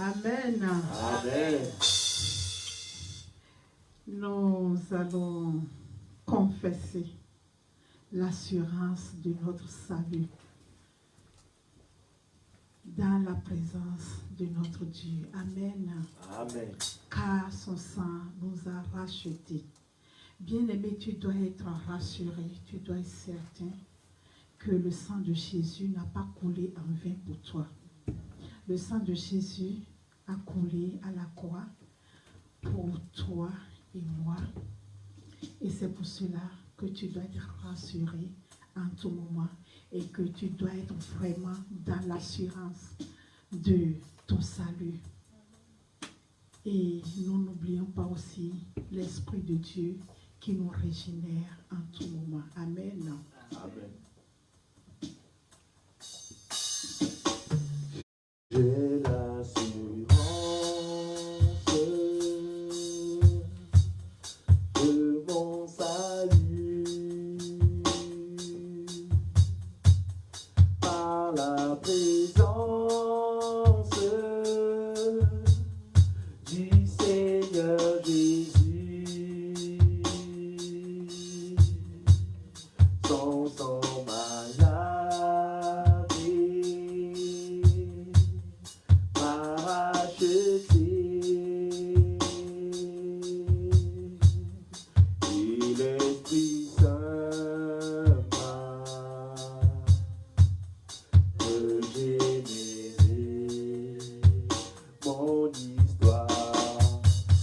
Amen. Amen. Nous allons confesser l'assurance de notre salut dans la présence de notre Dieu. Amen. Amen. Car son sang nous a rachetés. Bien-aimé, tu dois être rassuré, tu dois être certain que le sang de Jésus n'a pas coulé en vain pour toi. Le sang de Jésus a coulé à la croix pour toi et moi. Et c'est pour cela que tu dois être rassuré en tout moment et que tu dois être vraiment dans l'assurance de ton salut. Et nous n'oublions pas aussi l'Esprit de Dieu qui nous régénère en tout moment. Amen. Amen. J'ai l'assurance de mon salut par la présence du Seigneur Jésus. Son sang m'a lavé, m'a racheté, et l'Esprit Saint m'a régénéré. Mon histoire,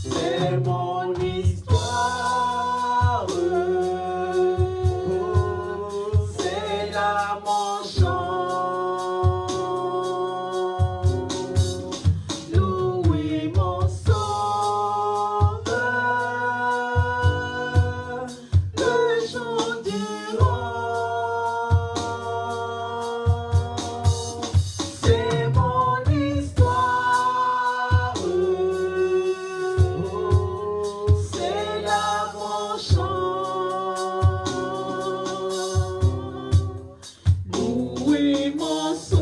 c'est mon histoire, c'est là mon chant. Louez mon sauveur, le jour durant. C'est mon histoire, c'est là mon chant. Louez mon sauveur,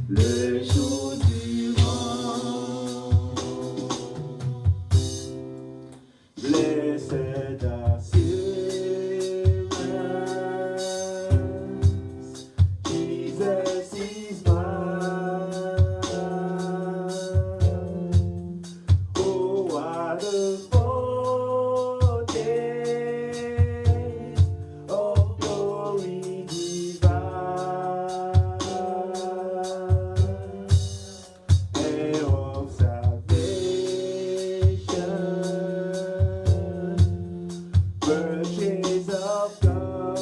le jour durant. Blessed assurance, Jesus is mine. Oh, what a foretaste of glory divine and of salvation, purchase of God,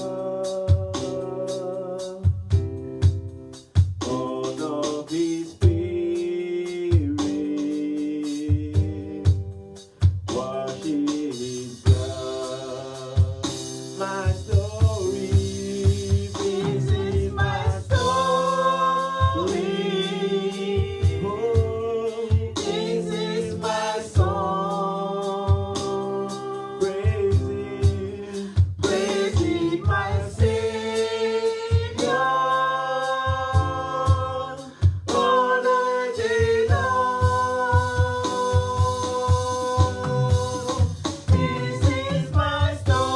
born of His Spirit, washed in His blood. My story, this is my story. Oh, this is my song. Praise Him, my Savior, all the day long. This is my story.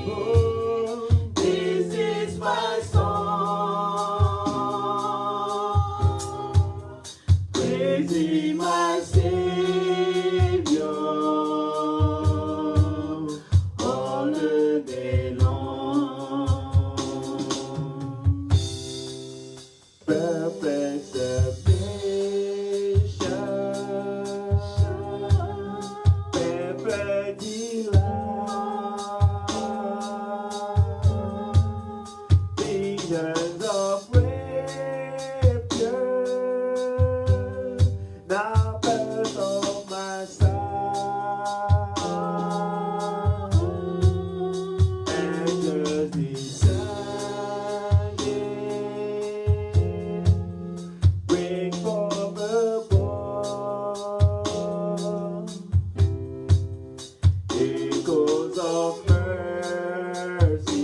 Oh, this is my song. Praise Him, my Savior, all the day long. Perfect salvation, perfect delight, visions of rapture, now birth of my sight, angels descending, bring forth a boy, echoes of mercy,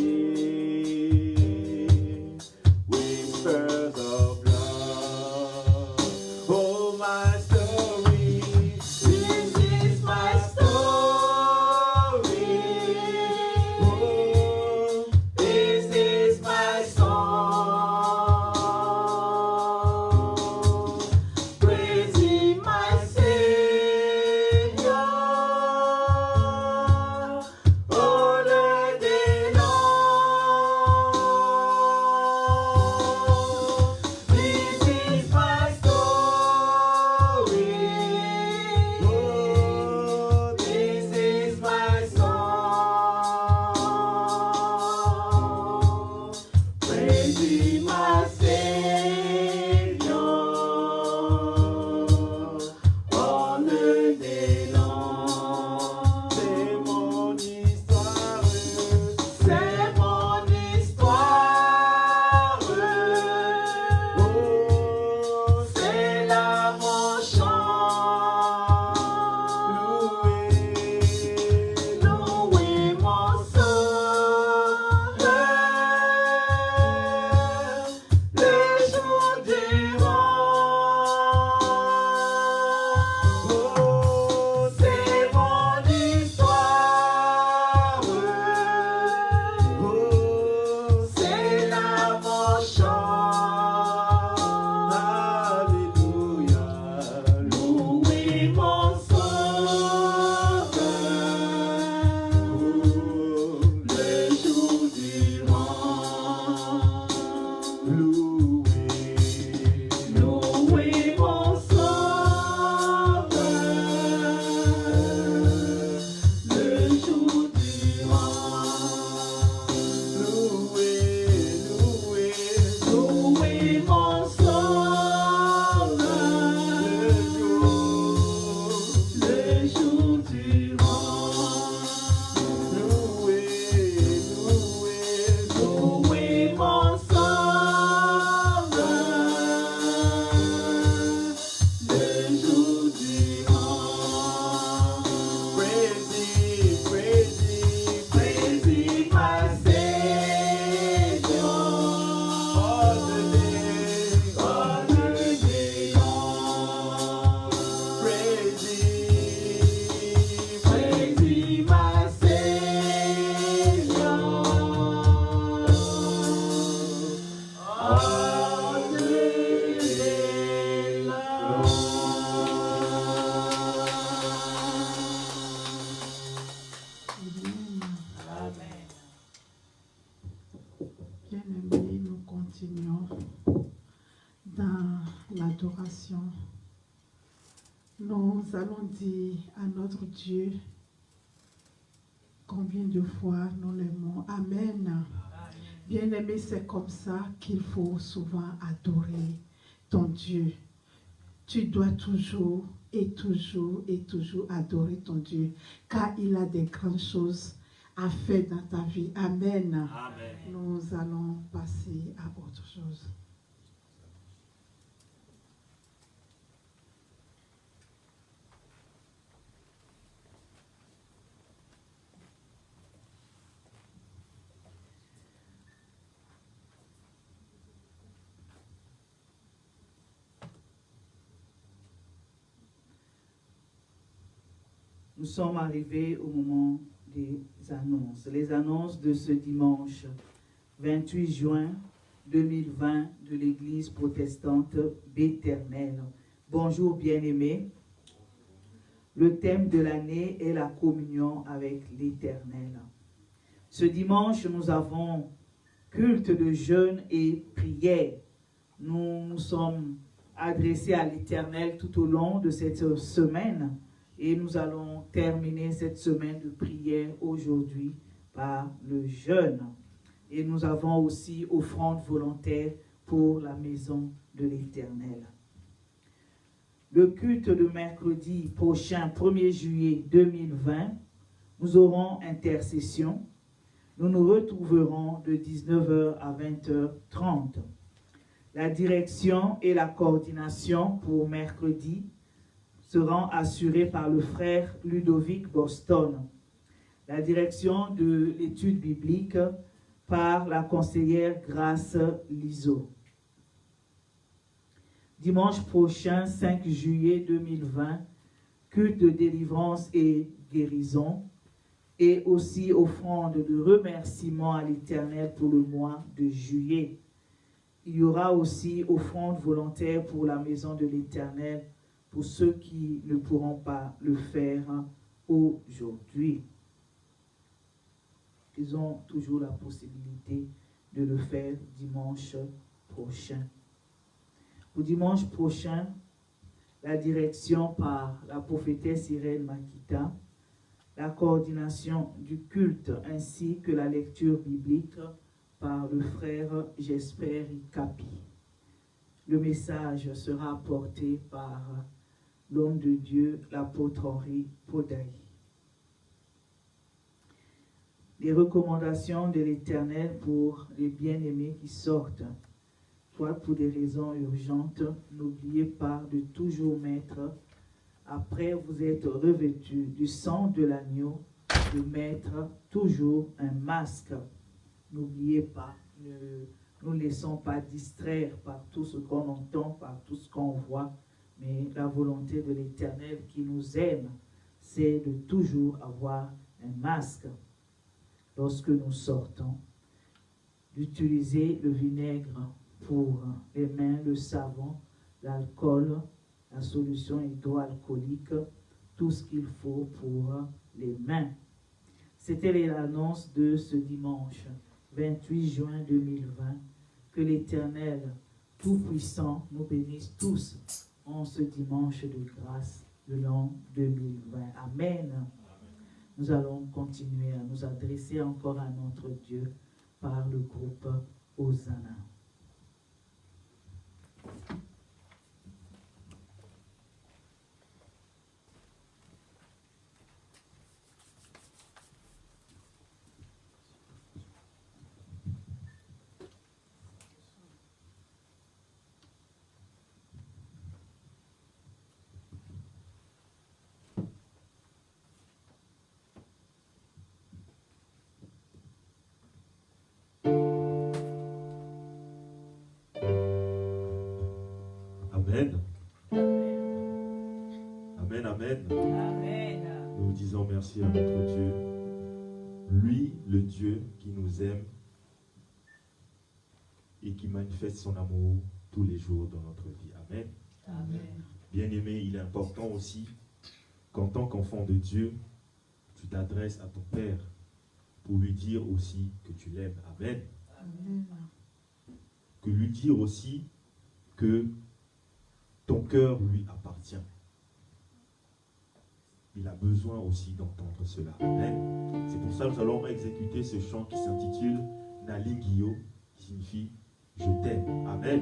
continuons dans l'adoration. Nous allons dire à notre Dieu combien de fois nous l'aimons. Amen. Bien-aimé, c'est comme ça qu'il faut souvent adorer ton Dieu. Tu dois toujours et toujours et toujours adorer ton Dieu, car il a des grandes choses à faire dans ta vie. Amen. Amen. Nous allons passer à autre chose. Nous sommes arrivés au moment des annonces. Les annonces de ce dimanche 28 juin 2020 de l'Église protestante Béternelle. Bonjour bien-aimés. Le thème de l'année est la communion avec l'Éternel. Ce dimanche, nous avons culte de jeûne et prière. Nous nous sommes adressés à l'Éternel tout au long de cette semaine. Et nous allons terminer cette semaine de prière aujourd'hui par le jeûne. Et nous avons aussi offrande volontaire pour la maison de l'Éternel. Le culte de mercredi prochain, 1er juillet 2020, nous aurons intercession. Nous nous retrouverons de 19h à 20h30. La direction et la coordination pour mercredi seront assurés par le frère Ludovic Boston. La direction de l'étude biblique par la conseillère Grace Liso. Dimanche prochain, 5 juillet 2020, culte de délivrance et guérison et aussi offrande de remerciement à l'Éternel pour le mois de juillet. Il y aura aussi offrande volontaire pour la maison de l'Éternel pour ceux qui ne pourront pas le faire aujourd'hui. Ils ont toujours la possibilité de le faire dimanche prochain. Pour dimanche prochain, la direction par la prophétesse Irène Makita, la coordination du culte ainsi que la lecture biblique par le frère Jesper Kapi. Le message sera apporté par l'homme de Dieu, l'apôtre Henri Podaï. Les recommandations de l'Éternel pour les bien-aimés qui sortent. Soit pour des raisons urgentes, n'oubliez pas de toujours mettre, après vous être revêtus du sang de l'agneau, de mettre toujours un masque. N'oubliez pas, ne nous laissons pas distraire par tout ce qu'on entend, par tout ce qu'on voit, mais la volonté de l'Éternel qui nous aime, c'est de toujours avoir un masque lorsque nous sortons, d'utiliser le vinaigre pour les mains, le savon, l'alcool, la solution hydroalcoolique, tout ce qu'il faut pour les mains. C'était l'annonce de ce dimanche 28 juin 2020. Que l'Éternel Tout-Puissant nous bénisse tous en ce dimanche de grâce de l'an 2020. Amen. Nous allons continuer à nous adresser encore à notre Dieu par le groupe Hosanna. Amen. Amen, amen. Amen. Nous disons merci à notre Dieu. Lui, le Dieu qui nous aime et qui manifeste son amour tous les jours dans notre vie. Amen. Amen. Bien-aimé, il est important aussi qu'en tant qu'enfant de Dieu, tu t'adresses à ton Père pour lui dire aussi que tu l'aimes. Amen. Amen. que lui dire aussi que ton cœur lui appartient. Il a besoin aussi d'entendre cela. Amen. C'est pour ça que nous allons exécuter ce chant qui s'intitule Nalingio, qui signifie je t'aime. Amen.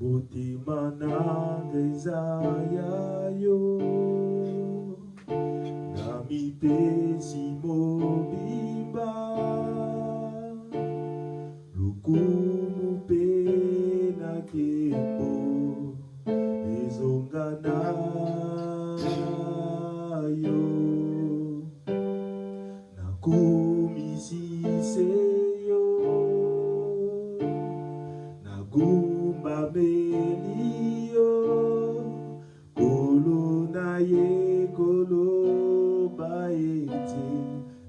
Motema nanga ezaya yo, na mipesi mobimba, lokumu pe na kembo, ezonga na yo, nakumisise yo, nagumba belio, kolo na ye kolo baete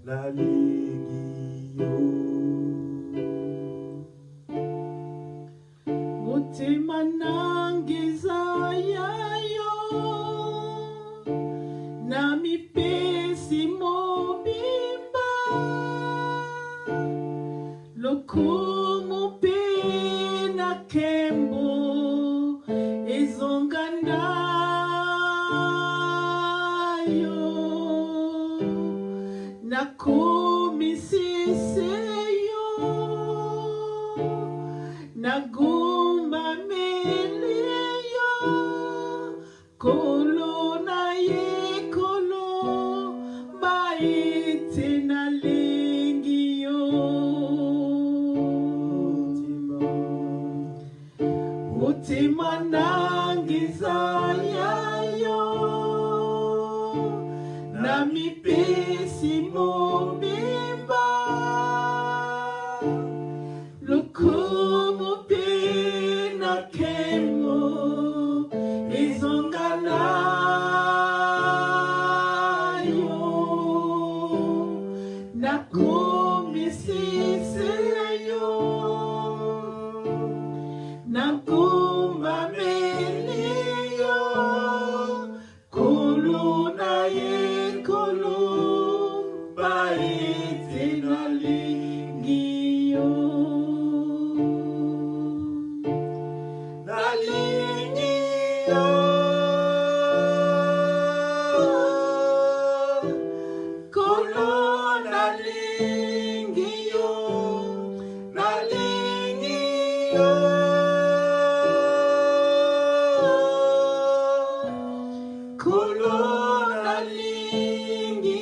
nalingi yo. Motema nanga ezaya yo, na mipesi mobimba, lokumu pe na kembo, ezonga na yo, nakumisise yo, nagumba meleyo, kolo na ye kolo baite nalingi yo. Motema nanga ezaya yo, na mipesi mobimba, lokumu pe na kemo, ezonga na yo, nakumisise yo, nakumba meleyo, kolo na ye kolo baete nalingi yo. Nalingi yo, Kolo nalingi yo, nalingi yo, kolo nalingi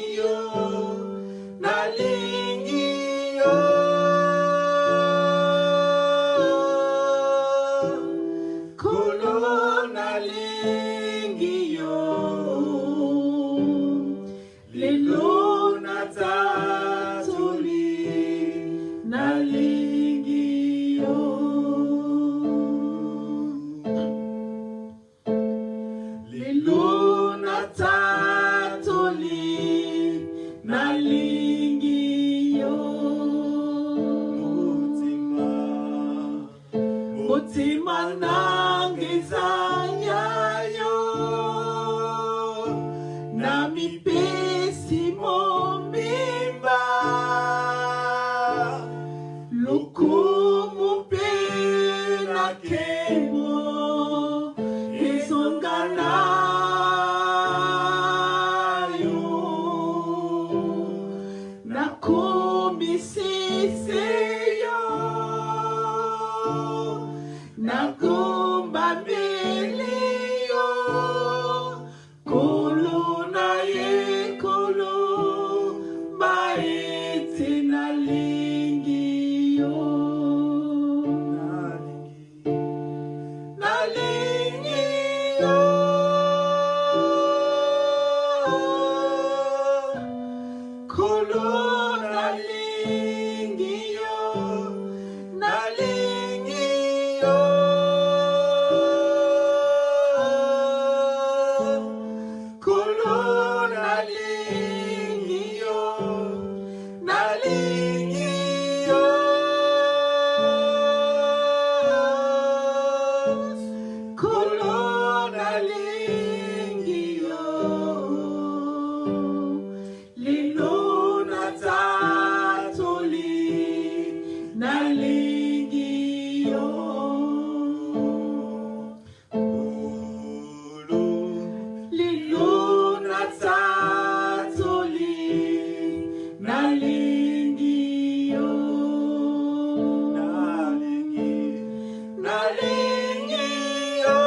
nalingi yo, nalingi yo,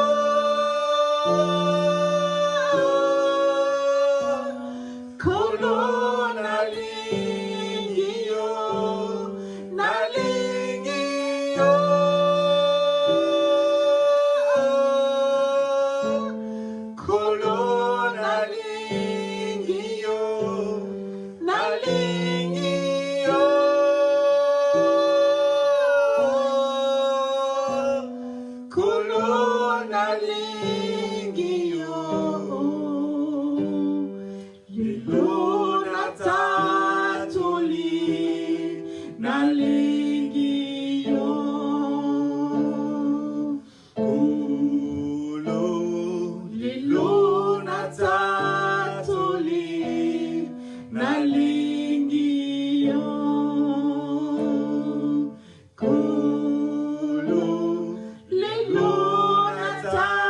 kolo nalingi yo, nalingi yo, kolo nalingi yo, nalingi yo, kolo nalingi yo, lelo natatoli nalingi yo, kolo lelo natatoli nalingi yo, kolo lelo natatoli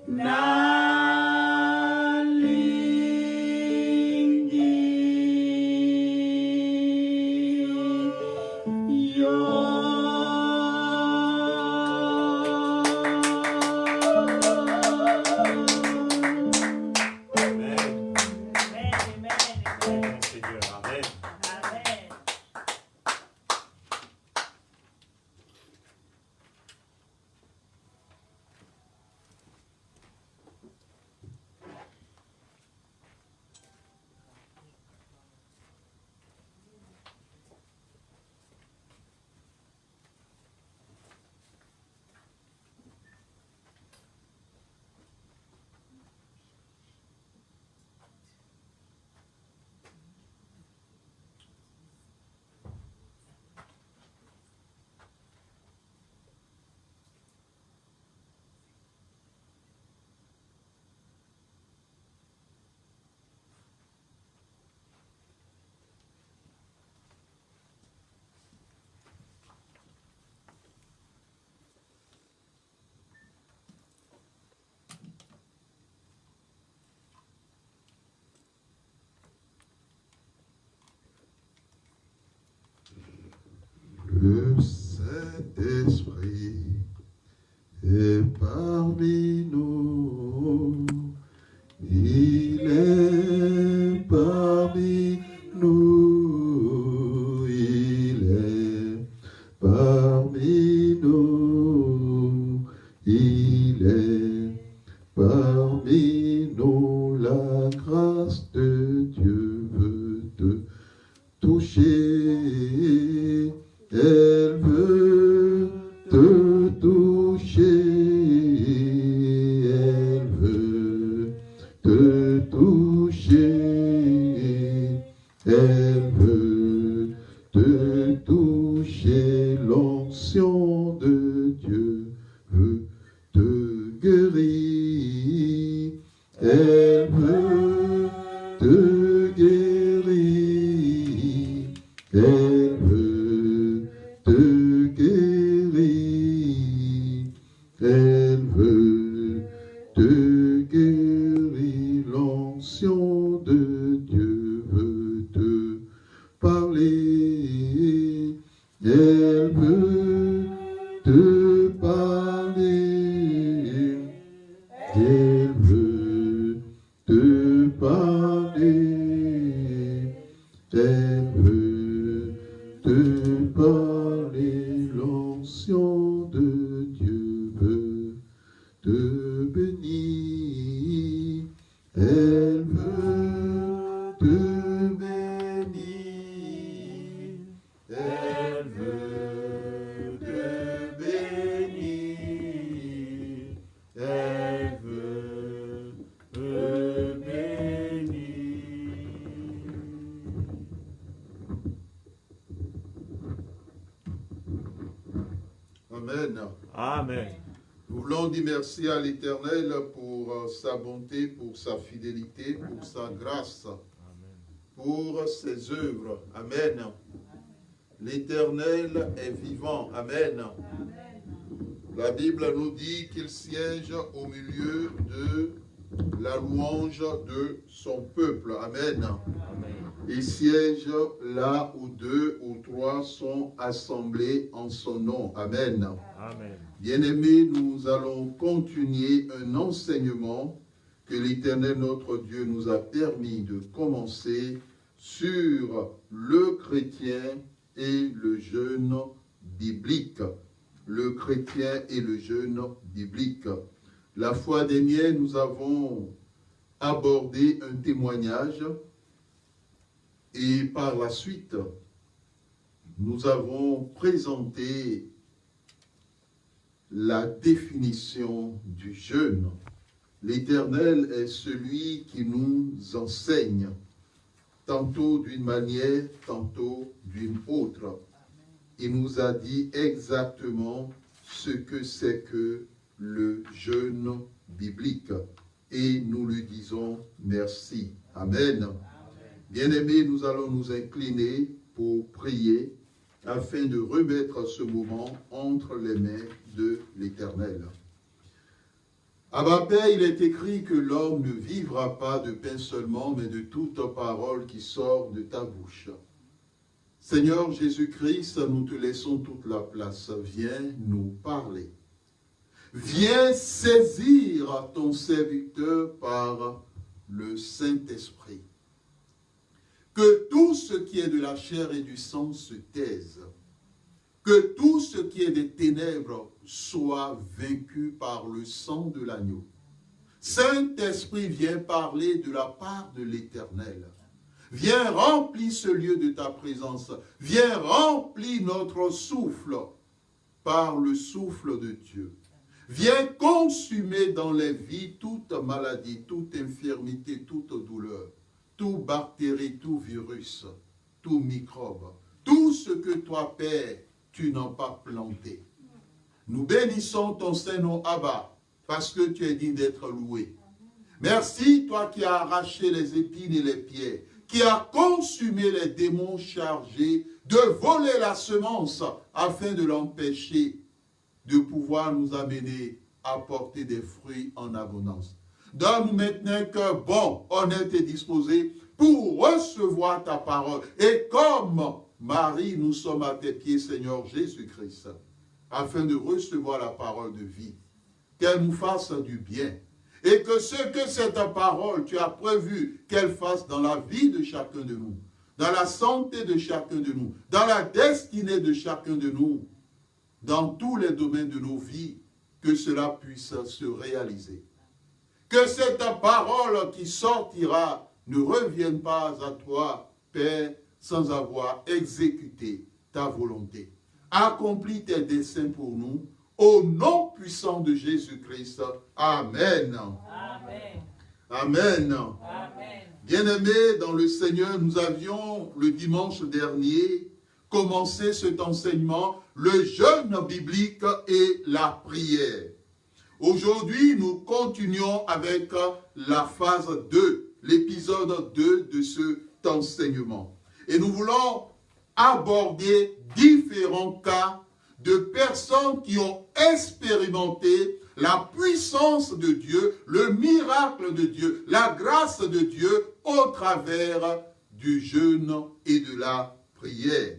nalingi yo. Amen. Amen, Seigneur. Amen. Le Saint-Esprit est parmi nous. Il est parmi nous. Il est parmi nous. Il est parmi nous. La grâce de Dieu veut te toucher. Elle veut te toucher. Elle veut te toucher. Elle veut te toucher. L'onction de Dieu veut te guérir. Elle veut te guérir. Elle veut te guérir. Elle veut te guérir. L'onction de Dieu veut te parler. Elle veut te parler. Elle veut te parler. Elle veut te parler. L'onction de Dieu veut te bénir. Elle veut te bénir. Elle veut te bénir. Elle veut te bénir. Amen. Amen. Nous voulons dire merci à l'Éternel pour sa bonté, pour sa fidélité, pour sa grâce, pour ses œuvres. Amen. L'Éternel est vivant. Amen. La Bible nous dit qu'il siège au milieu de la louange de son peuple. Amen. Il siège là où 2 ou 3 sont assemblés en son nom. Amen. Amen. Bien-aimés, nous allons continuer un enseignement que l'Éternel notre Dieu nous a permis de commencer sur le chrétien et le jeûne biblique. Le chrétien et le jeûne biblique. La fois dernière, nous avons abordé un témoignage et par la suite, nous avons présenté la définition du jeûne. L'Éternel est celui qui nous enseigne, tantôt d'une manière, tantôt d'une autre. Il nous a dit exactement ce que c'est que le jeûne biblique. Et nous lui disons merci. Amen. Bien-aimés, nous allons nous incliner pour prier afin de remettre ce moment entre les mains de l'Éternel. Abba Père, il est écrit que l'homme ne vivra pas de pain seulement, mais de toute parole qui sort de ta bouche. Seigneur Jésus-Christ, nous te laissons toute la place. Viens nous parler. Viens saisir ton serviteur par le Saint-Esprit. Que tout ce qui est de la chair et du sang se taise. Que tout ce qui est des ténèbres soit vaincu par le sang de l'agneau. Saint-Esprit, viens parler de la part de l'Éternel. Viens remplir ce lieu de ta présence. Viens remplir notre souffle par le souffle de Dieu. Viens consumer dans les vies toute maladie, toute infirmité, toute douleur, toute bactérie, tout virus, tout microbe, tout ce que toi, Père, tu n'as pas planté. Nous bénissons ton Saint-Nom, Abba, parce que tu es digne d'être loué. Merci, toi qui as arraché les épines et les pierres, qui as consumé les démons chargés de voler la semence afin de l'empêcher de pouvoir nous amener à porter des fruits en abondance. Donne-nous maintenant un cœur bon, honnête et disposé pour recevoir ta parole. Et comme Marie, nous sommes à tes pieds, Seigneur Jésus-Christ, afin de recevoir la parole de vie. Qu'elle nous fasse du bien. Et que ce que cette parole, tu as prévu qu'elle fasse dans la vie de chacun de nous, dans la santé de chacun de nous, dans la destinée de chacun de nous, dans tous les domaines de nos vies, que cela puisse se réaliser. Que cette parole qui sortira ne revienne pas à toi, Père, sans avoir exécuté ta volonté. Accomplis tes desseins pour nous, au nom puissant de Jésus-Christ. Amen. Amen. Amen. Amen. Bien-aimés dans le Seigneur, nous avions le dimanche dernier commencé cet enseignement, le jeûne biblique et la prière. Aujourd'hui, nous continuons avec la phase 2, l'épisode 2 de cet enseignement. Et nous voulons aborder différents cas de personnes qui ont expérimenté la puissance de Dieu, le miracle de Dieu, la grâce de Dieu au travers du jeûne et de la prière.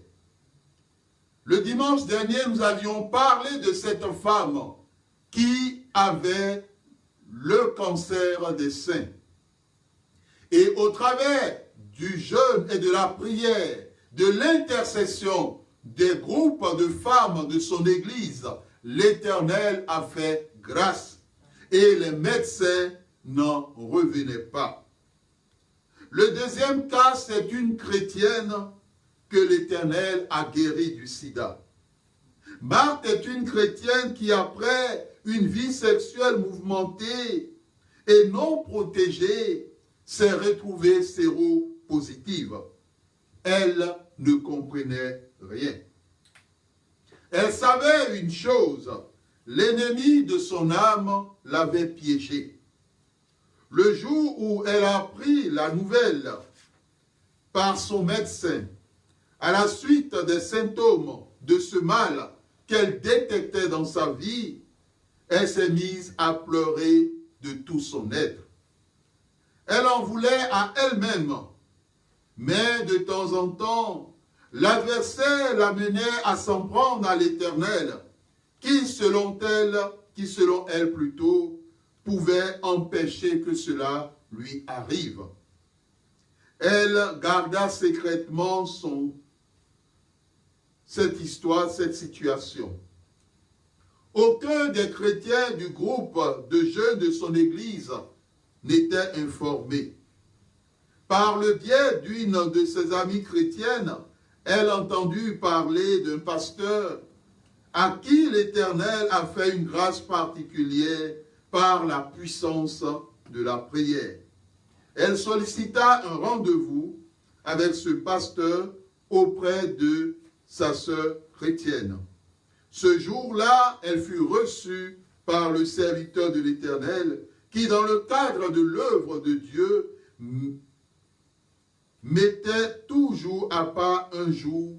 Le dimanche dernier, nous avions parlé de cette femme qui avait le cancer des seins. Et au travers du jeûne et de la prière, de l'intercession des groupes de femmes de son église, l'Éternel a fait grâce. Et les médecins n'en revenaient pas. Le deuxième cas, c'est une chrétienne que l'Éternel a guéri du sida. Marthe est une chrétienne qui, après une vie sexuelle mouvementée et non protégée, s'est retrouvée séropositive. Elle ne comprenait rien. Elle savait une chose, l'ennemi de son âme l'avait piégée. Le jour où elle a appris la nouvelle par son médecin, à la suite des symptômes de ce mal qu'elle détectait dans sa vie, elle s'est mise à pleurer de tout son être. Elle en voulait à elle-même, mais de temps en temps, l'adversaire la menait à s'en prendre à l'Éternel, qui selon elle plutôt, pouvait empêcher que cela lui arrive. Elle garda secrètement cette histoire, cette situation. Aucun des chrétiens du groupe de jeunes de son église n'était informé. Par le biais d'une de ses amies chrétiennes, elle a entendu parler d'un pasteur à qui l'Éternel a fait une grâce particulière par la puissance de la prière. Elle sollicita un rendez-vous avec ce pasteur auprès de sa sœur chrétienne. Ce jour-là, elle fut reçue par le serviteur de l'Éternel qui, dans le cadre de l'œuvre de Dieu, mettait toujours à part un jour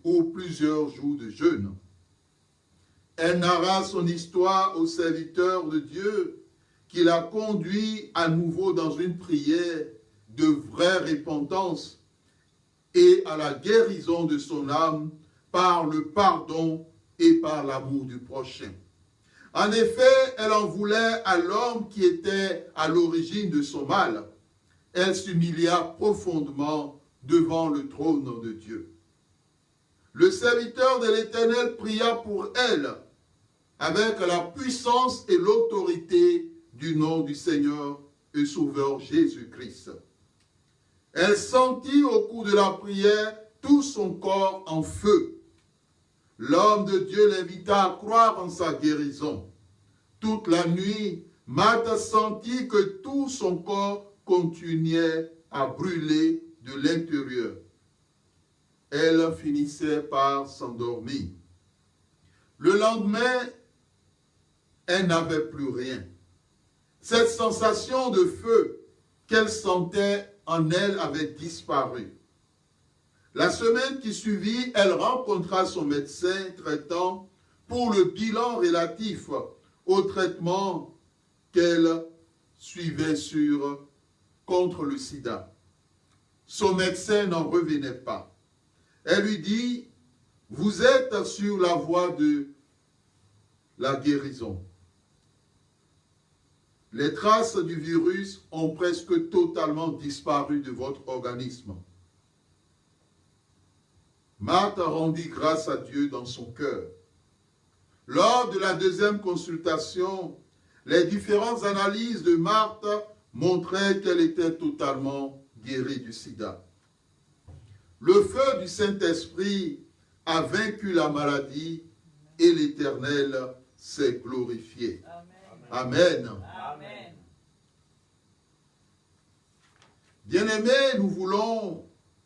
ou plusieurs jours de jeûne. Elle narra son histoire au serviteur de Dieu qui l'a conduit à nouveau dans une prière de vraie repentance et à la guérison de son âme par le pardon et par l'amour du prochain. En effet, elle en voulait à l'homme qui était à l'origine de son mal. Elle s'humilia profondément devant le trône de Dieu. Le serviteur de l'Éternel pria pour elle avec la puissance et l'autorité du nom du Seigneur et Sauveur Jésus-Christ. Elle sentit au cours de la prière tout son corps en feu. L'homme de Dieu l'invita à croire en sa guérison. Toute la nuit, Marthe sentit que tout son corps continuait à brûler de l'intérieur. Elle finissait par s'endormir. Le lendemain, elle n'avait plus rien. Cette sensation de feu qu'elle sentait en elle avait disparu. La semaine qui suivit, elle rencontra son médecin traitant pour le bilan relatif au traitement qu'elle suivait contre le sida. Son médecin n'en revenait pas. Elle lui dit, « Vous êtes sur la voie de la guérison. Les traces du virus ont presque totalement disparu de votre organisme. » Marthe rendit grâce à Dieu dans son cœur. Lors de la deuxième consultation, les différentes analyses de Marthe montraient qu'elle était totalement guérie du sida. Le feu du Saint-Esprit a vaincu la maladie et l'Éternel s'est glorifié. Amen. Amen. Bien-aimés, nous voulons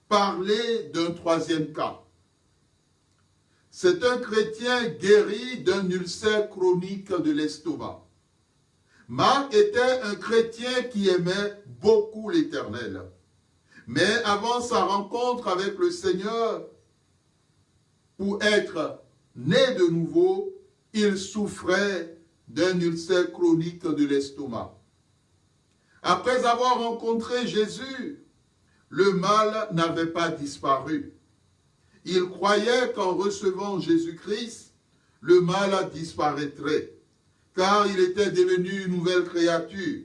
parler d'un troisième cas. C'est un chrétien guéri d'un ulcère chronique de l'estomac. Marc était un chrétien qui aimait beaucoup l'Éternel. Mais avant sa rencontre avec le Seigneur, pour être né de nouveau, il souffrait d'un ulcère chronique de l'estomac. Après avoir rencontré Jésus, le mal n'avait pas disparu. Il croyait qu'en recevant Jésus-Christ, le mal disparaîtrait, car il était devenu une nouvelle créature,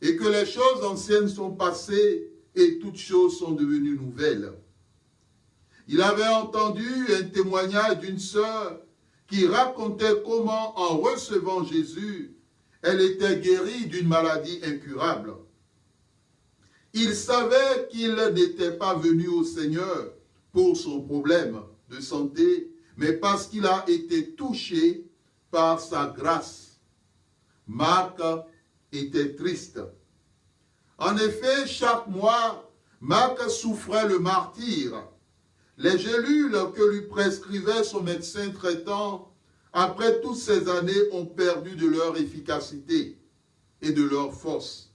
et que les choses anciennes sont passées et toutes choses sont devenues nouvelles. Il avait entendu un témoignage d'une sœur qui racontait comment, en recevant Jésus, elle était guérie d'une maladie incurable. Il savait qu'il n'était pas venu au Seigneur pour son problème de santé, mais parce qu'il a été touché par sa grâce. Marc était triste. En effet, chaque mois, Marc souffrait le martyre. Les gélules que lui prescrivait son médecin traitant, après toutes ces années, ont perdu de leur efficacité et de leur force.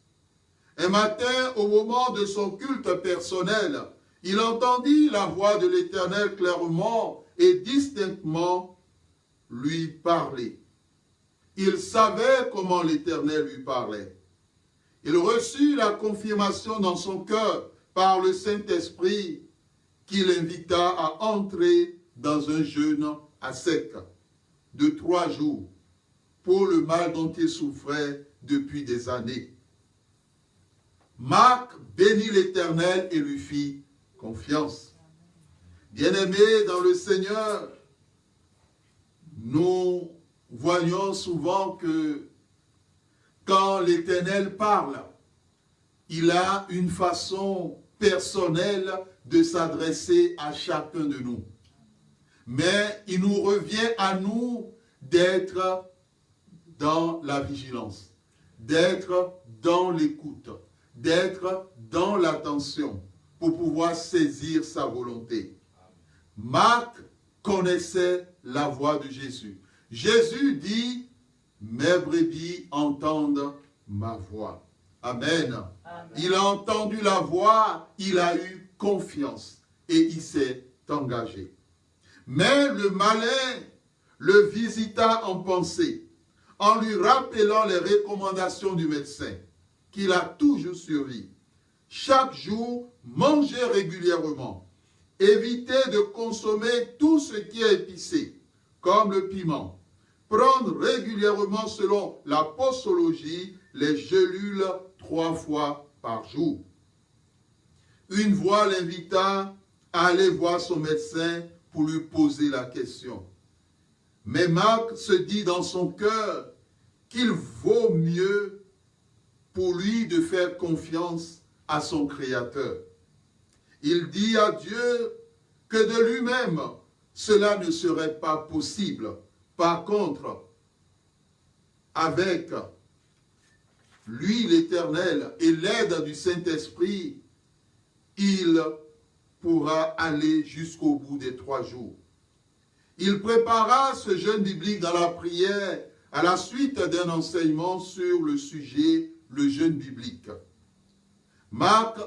Un matin, au moment de son culte personnel, il entendit la voix de l'Éternel clairement et distinctement lui parler. Il savait comment l'Éternel lui parlait. Il reçut la confirmation dans son cœur par le Saint-Esprit qui l'invita à entrer dans un jeûne à sec de 3 jours pour le mal dont il souffrait depuis des années. Marc bénit l'Éternel et lui fit confiance. Bien-aimés dans le Seigneur, nous voyons souvent que quand l'Éternel parle, il a une façon personnelle de s'adresser à chacun de nous. Mais il nous revient à nous d'être dans la vigilance, d'être dans l'écoute, d'être dans l'attention pour pouvoir saisir sa volonté. Marc connaissait la voix de Jésus. Jésus dit, « Mes brebis entendent ma voix. » Amen. Amen. Il a entendu la voix, il a eu confiance et il s'est engagé. Mais le malin le visita en pensée, en lui rappelant les recommandations du médecin, qu'il a toujours suivi. Chaque jour, manger régulièrement, éviter de consommer tout ce qui est épicé, comme le piment, prendre régulièrement selon la posologie les gélules 3 fois par jour. Une voix l'invita à aller voir son médecin pour lui poser la question. Mais Marc se dit dans son cœur qu'il vaut mieux pour lui de faire confiance à son Créateur. Il dit à Dieu que de lui-même, cela ne serait pas possible. Par contre, avec lui, l'Éternel, et l'aide du Saint-Esprit, il pourra aller jusqu'au bout des 3 jours. Il prépara ce jeûne biblique dans la prière à la suite d'un enseignement sur le sujet, le jeûne biblique. Marc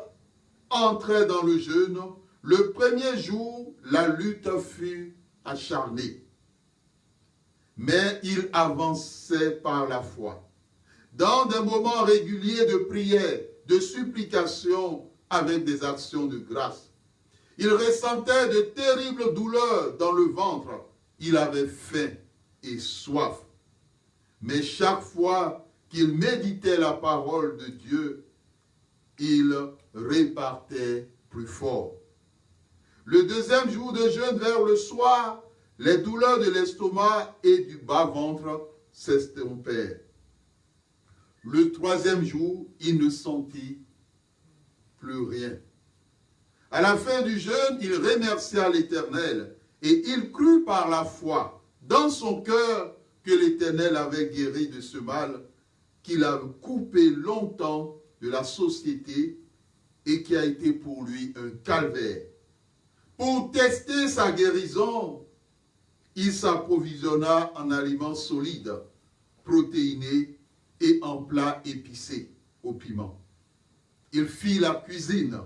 entrait dans le jeûne. Le premier jour, la lutte fut acharnée. Mais il avançait par la foi. Dans des moments réguliers de prière, de supplication avec des actions de grâce. Il ressentait de terribles douleurs dans le ventre. Il avait faim et soif. Mais chaque fois qu'il méditait la parole de Dieu, il repartait plus fort. Le deuxième jour de jeûne vers le soir, les douleurs de l'estomac et du bas-ventre s'estompèrent. Le troisième jour, il ne sentit plus rien. À la fin du jeûne, il remercia l'Éternel et il crut par la foi dans son cœur que l'Éternel avait guéri de ce mal qu'il a coupé longtemps de la société et qui a été pour lui un calvaire. Pour tester sa guérison, il s'approvisionna en aliments solides, protéinés et en plats épicés au piment. Il fit la cuisine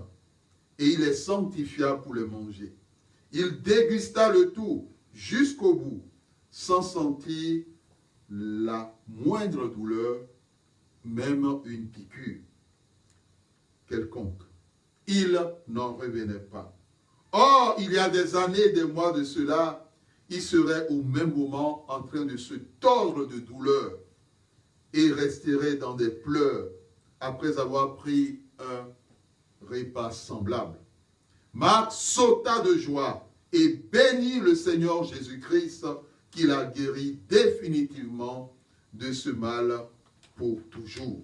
et il les sanctifia pour les manger. Il dégusta le tout jusqu'au bout, sans sentir la moindre douleur, même une piqûre quelconque. Il n'en revenait pas. Or, il y a des années, des mois de cela, il serait au même moment en train de se tordre de douleur et resterait dans des pleurs après avoir pris un repas semblable. Marc sauta de joie et bénit le Seigneur Jésus-Christ qui l'a guéri définitivement de ce mal pour toujours.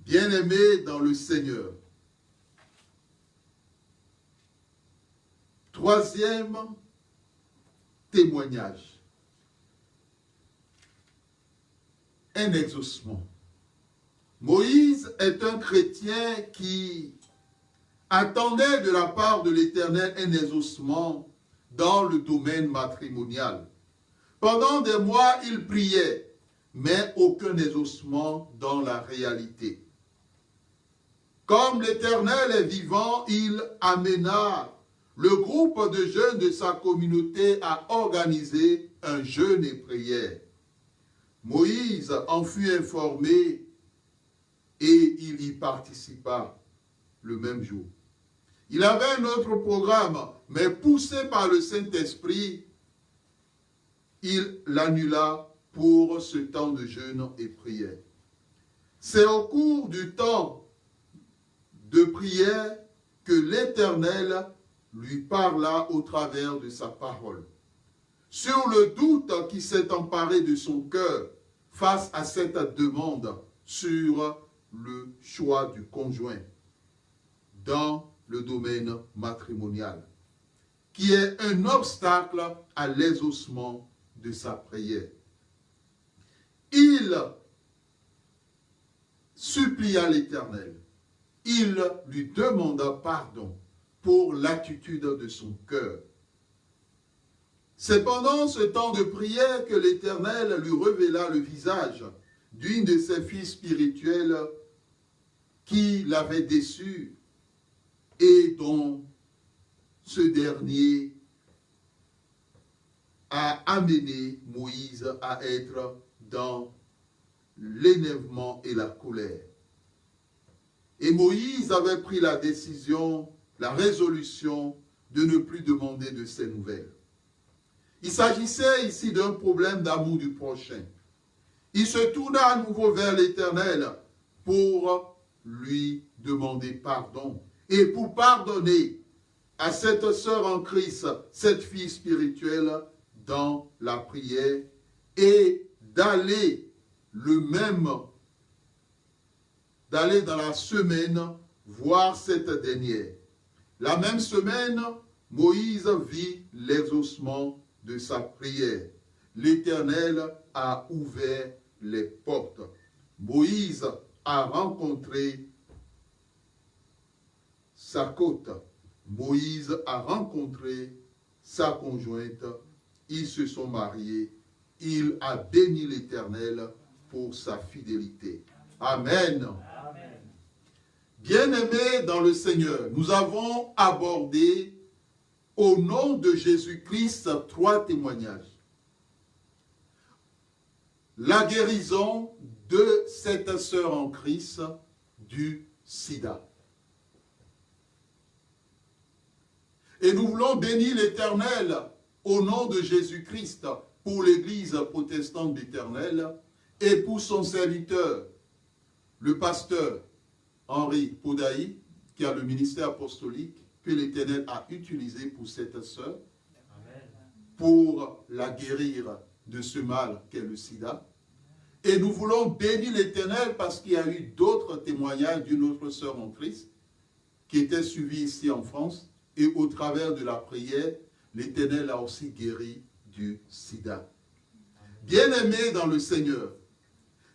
Bien-aimés dans le Seigneur, troisième témoignage, un exaucement. Moïse est un chrétien qui attendait de la part de l'Éternel un exaucement dans le domaine matrimonial. Pendant des mois, il priait, mais aucun exaucement dans la réalité. Comme l'Éternel est vivant, il amena le groupe de jeunes de sa communauté à organiser un jeûne et prière. Moïse en fut informé et il y participa le même jour. Il avait un autre programme, mais poussé par le Saint-Esprit, il l'annula pour ce temps de jeûne et prière. C'est au cours du temps de prière que l'Éternel lui parla au travers de sa parole. Sur le doute qui s'est emparé de son cœur face à cette demande sur le choix du conjoint dans le domaine matrimonial, qui est un obstacle à l'exaucement de sa prière. Il supplia l'Éternel. Il lui demanda pardon pour l'attitude de son cœur. C'est pendant ce temps de prière que l'Éternel lui révéla le visage d'une de ses filles spirituelles qui l'avait déçu et dont ce dernier a amené Moïse à être dans l'énervement et la colère. Et Moïse avait pris la décision, la résolution de ne plus demander de ces nouvelles. Il s'agissait ici d'un problème d'amour du prochain. Il se tourna à nouveau vers l'Éternel pour lui demander pardon et pour pardonner à cette sœur en Christ, cette fille spirituelle, dans la prière et d'aller dans la semaine voir cette dernière. La même semaine, Moïse vit l'exaucement de sa prière. L'Éternel a ouvert les portes. Moïse a rencontré sa côte. Moïse a rencontré sa conjointe. Ils se sont mariés. Il a béni l'Éternel pour sa fidélité. Amen. Amen. Bien-aimés dans le Seigneur, nous avons abordé au nom de Jésus-Christ 3 témoignages. La guérison de cette sœur en Christ du sida. Et nous voulons bénir l'Éternel au nom de Jésus-Christ pour l'Église protestante d'Éternel et pour son serviteur, le pasteur Henri Podaï, qui a le ministère apostolique que l'Éternel a utilisé pour cette sœur, pour la guérir de ce mal qu'est le sida. Et nous voulons bénir l'Éternel parce qu'il y a eu d'autres témoignages d'une autre sœur en Christ qui était suivie ici en France. Et au travers de la prière, l'Éternel a aussi guéri du sida. Bien-aimés dans le Seigneur,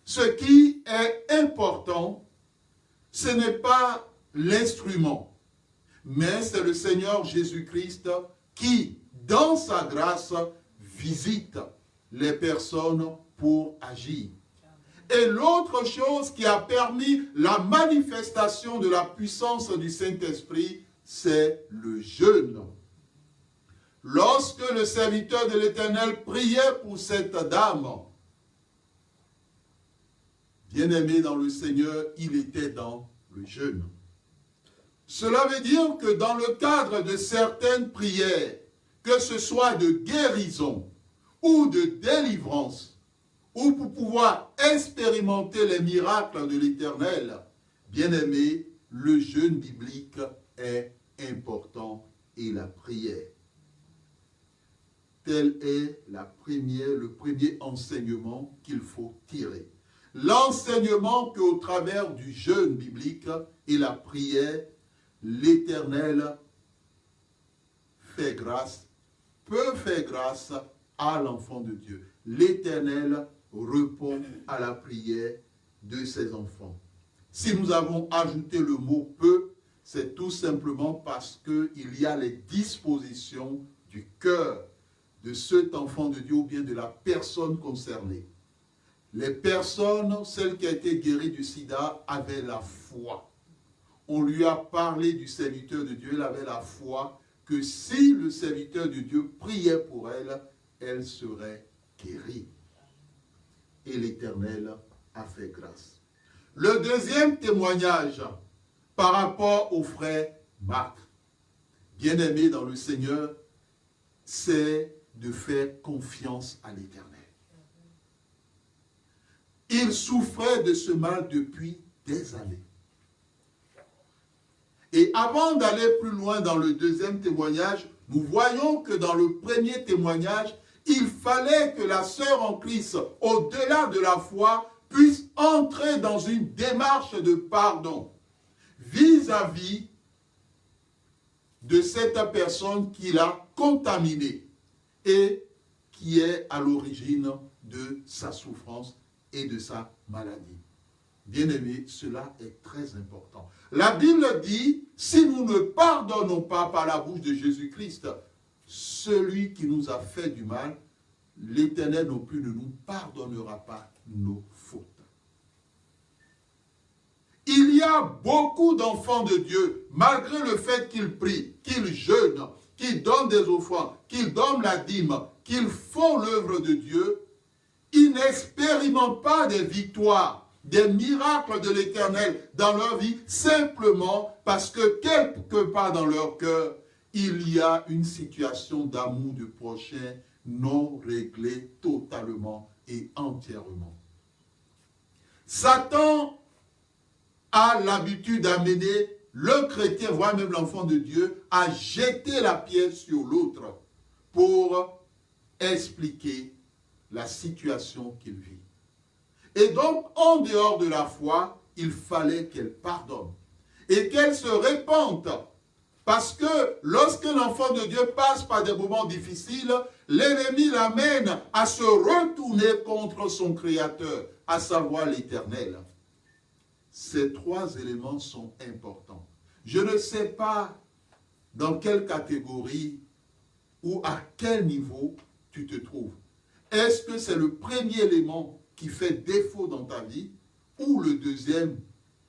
ce qui est important, ce n'est pas l'instrument, mais c'est le Seigneur Jésus-Christ qui, dans sa grâce, visite les personnes pour agir. Et l'autre chose qui a permis la manifestation de la puissance du Saint-Esprit, c'est le jeûne. Lorsque le serviteur de l'Éternel priait pour cette dame, bien-aimé dans le Seigneur, il était dans le jeûne. Cela veut dire que dans le cadre de certaines prières, que ce soit de guérison ou de délivrance, ou pour pouvoir expérimenter les miracles de l'Éternel, bien-aimé, le jeûne biblique est important et la prière. Tel est le premier enseignement qu'il faut tirer. L'enseignement qu'au travers du jeûne biblique et la prière, l'Éternel fait grâce, peut faire grâce à l'enfant de Dieu. L'Éternel répond à la prière de ses enfants. Si nous avons ajouté le mot « peut », c'est tout simplement parce qu'il y a les dispositions du cœur de cet enfant de Dieu ou bien de la personne concernée. Les personnes, celle qui a été guérie du sida, avaient la foi. On lui a parlé du serviteur de Dieu, elle avait la foi que si le serviteur de Dieu priait pour elle, elle serait guérie. Et l'Éternel a fait grâce. Le deuxième témoignage par rapport au frère Marc, bien-aimé dans le Seigneur, c'est de faire confiance à l'Éternel. Il souffrait de ce mal depuis des années. Et avant d'aller plus loin dans le deuxième témoignage, nous voyons que dans le premier témoignage, il fallait que la sœur en Christ, au-delà de la foi, puisse entrer dans une démarche de pardon vis-à-vis de cette personne qui l'a contaminée et qui est à l'origine de sa souffrance et de sa maladie. Bien-aimés, cela est très important. La Bible dit, si nous ne pardonnons pas par la bouche de Jésus-Christ, celui qui nous a fait du mal, l'Éternel non plus ne nous pardonnera pas nos fautes. Il y a beaucoup d'enfants de Dieu, malgré le fait qu'ils prient, qu'ils jeûnent, qu'ils donnent des offrandes, qu'ils donnent la dîme, qu'ils font l'œuvre de Dieu, ils n'expérimentent pas des victoires, des miracles de l'Éternel dans leur vie, simplement parce que quelque part dans leur cœur, il y a une situation d'amour du prochain non réglée totalement et entièrement. Satan a l'habitude d'amener le chrétien, voire même l'enfant de Dieu, à jeter la pierre sur l'autre pour expliquer la situation qu'il vit. Et donc, en dehors de la foi, il fallait qu'elle pardonne et qu'elle se répente. Parce que lorsque l'enfant de Dieu passe par des moments difficiles, l'ennemi l'amène à se retourner contre son Créateur, à savoir l'Éternel. Ces trois éléments sont importants. Je ne sais pas dans quelle catégorie ou à quel niveau tu te trouves. Est-ce que c'est le premier élément qui fait défaut dans ta vie, ou le deuxième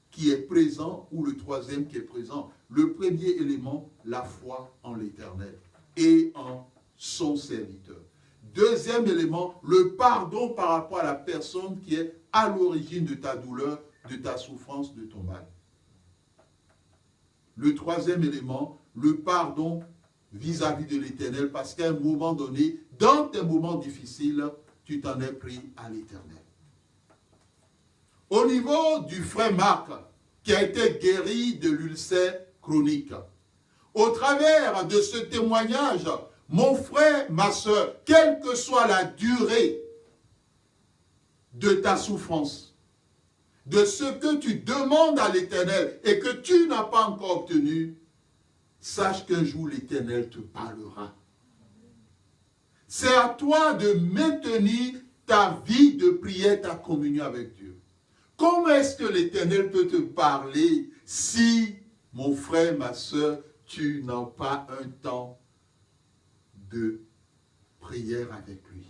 qui est présent, ou le troisième qui est présent? Le premier élément, la foi en l'Éternel et en son serviteur. Deuxième élément, le pardon par rapport à la personne qui est à l'origine de ta douleur, de ta souffrance, de ton mal. Le troisième élément, le pardon vis-à-vis de l'Éternel, parce qu'à un moment donné, dans tes moments difficiles, tu t'en es pris à l'Éternel. Au niveau du frère Marc, qui a été guéri de l'ulcère chronique, au travers de ce témoignage, mon frère, ma soeur, quelle que soit la durée de ta souffrance, de ce que tu demandes à l'Éternel et que tu n'as pas encore obtenu, sache qu'un jour l'Éternel te parlera. C'est à toi de maintenir ta vie de prière, ta communion avec Dieu. Comment est-ce que l'Éternel peut te parler si, mon frère, ma soeur, tu n'as pas un temps de prière avec lui,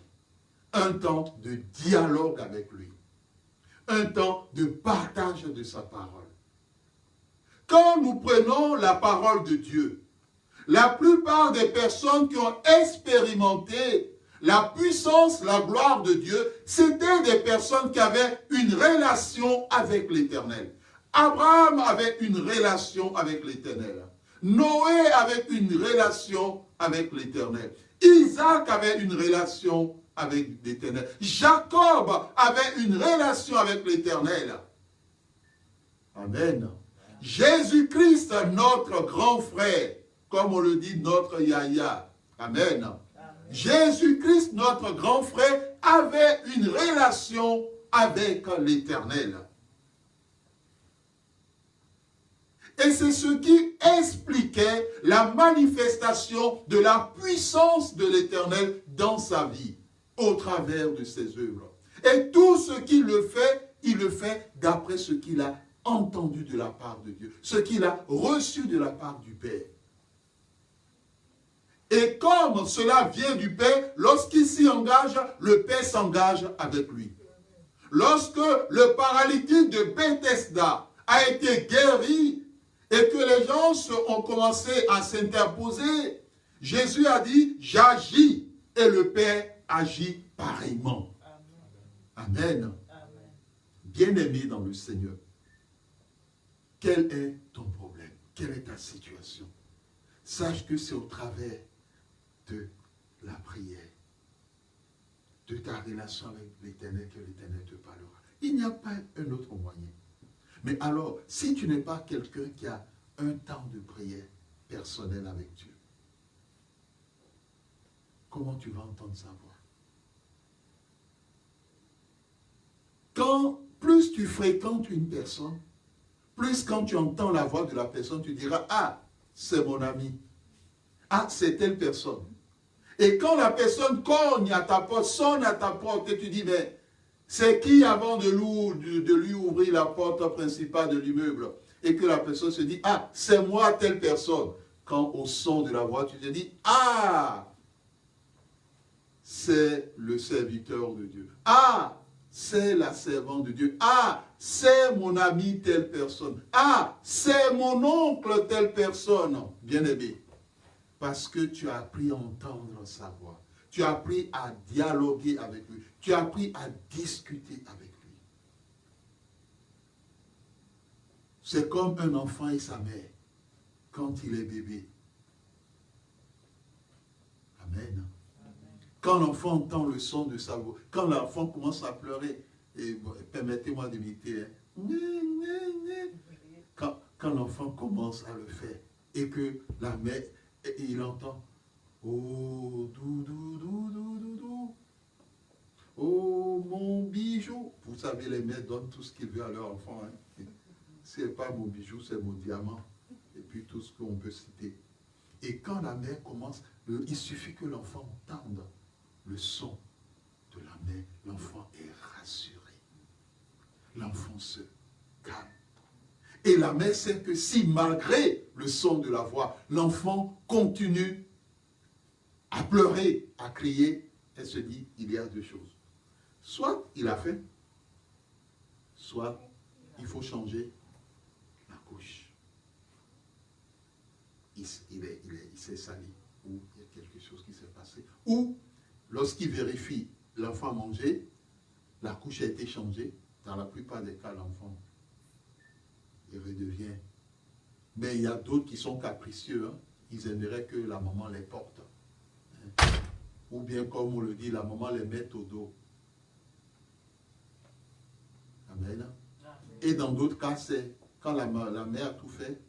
un temps de dialogue avec lui, un temps de partage de sa parole? Quand nous prenons la parole de Dieu, la plupart des personnes qui ont expérimenté la puissance, la gloire de Dieu, c'était des personnes qui avaient une relation avec l'Éternel. Abraham avait une relation avec l'Éternel. Noé avait une relation avec l'Éternel. Isaac avait une relation avec l'Éternel. Jacob avait une relation avec l'Éternel. Amen. Jésus-Christ, notre grand frère, comme on le dit, notre Yahya. Amen. Jésus-Christ, notre grand frère, avait une relation avec l'Éternel. Et c'est ce qui expliquait la manifestation de la puissance de l'Éternel dans sa vie, au travers de ses œuvres. Et tout ce qu'il le fait, il le fait d'après ce qu'il a entendu de la part de Dieu, ce qu'il a reçu de la part du Père. Et comme cela vient du Père, lorsqu'il s'y engage, le Père s'engage avec lui. Lorsque le paralytique de Bethesda a été guéri et que les gens ont commencé à s'interposer, Jésus a dit, j'agis et le Père agit pareillement. Amen. Bien-aimé dans le Seigneur, quel est ton problème? Quelle est ta situation? Sache que c'est au travers de la prière, de ta relation avec l'Éternel que l'Éternel te parlera. Il n'y a pas un autre moyen. Mais alors, si tu n'es pas quelqu'un qui a un temps de prière personnel avec Dieu, comment tu vas entendre sa voix? Plus tu fréquentes une personne, plus quand tu entends la voix de la personne, tu diras, ah, c'est mon ami. Ah, c'est telle personne. Et quand la personne cogne à ta porte, sonne à ta porte, et tu dis, mais c'est qui avant de lui ouvrir la porte principale de l'immeuble? Et que la personne se dit, ah, c'est moi telle personne. Quand au son de la voix, tu te dis, ah, c'est le serviteur de Dieu. Ah, c'est la servante de Dieu. Ah, c'est mon ami telle personne. Ah, c'est mon oncle telle personne. Bien-aimé, parce que tu as appris à entendre sa voix. Tu as appris à dialoguer avec lui. Tu as appris à discuter avec lui. C'est comme un enfant et sa mère quand il est bébé. Amen. Quand l'enfant entend le son de sa voix, quand l'enfant commence à pleurer, et permettez-moi d'imiter, quand l'enfant commence à le faire, et que la mère, il entend, oh, doudou, doudou, doudou, oh, mon bijou. Vous savez, les mères donnent tout ce qu'ils veulent à leur enfant. Hein. Ce n'est pas mon bijou, c'est mon diamant. Et puis tout ce qu'on peut citer. Et quand la mère commence, il suffit que l'enfant entende le son de la mère, l'enfant est rassuré. L'enfant se calme. Et la mère sait que si malgré le son de la voix, l'enfant continue à pleurer, à crier, elle se dit, il y a deux choses. Soit il a faim, soit il faut changer la couche. Il s'est sali, ou il y a quelque chose qui s'est passé. Ou lorsqu'il vérifie, l'enfant a mangé, la couche a été changée, dans la plupart des cas, l'enfant il redevient. Mais il y a d'autres qui sont capricieux, hein. Ils aimeraient que la maman les porte. Hein. Ou bien, comme on le dit, la maman les mette au dos. Amen. Et dans d'autres cas, c'est quand la mère a tout fait,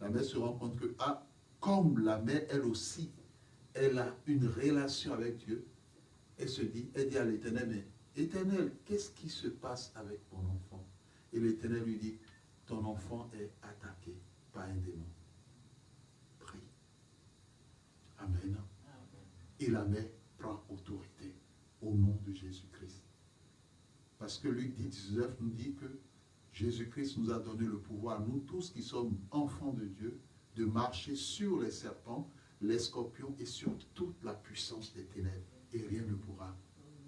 la mère se rend compte que, ah, comme la mère, elle aussi, elle a une relation avec Dieu, elle se dit, elle dit à l'Éternel, mais Éternel, qu'est-ce qui se passe avec mon enfant? Et l'Éternel lui dit, ton enfant est attaqué par un démon. Prie. Amen. Et la mère prend autorité au nom de Jésus-Christ. Parce que Luc 19 nous dit que Jésus-Christ nous a donné le pouvoir, nous tous qui sommes enfants de Dieu, de marcher sur les serpents, les scorpions et sur toute la puissance des ténèbres. Et rien ne pourra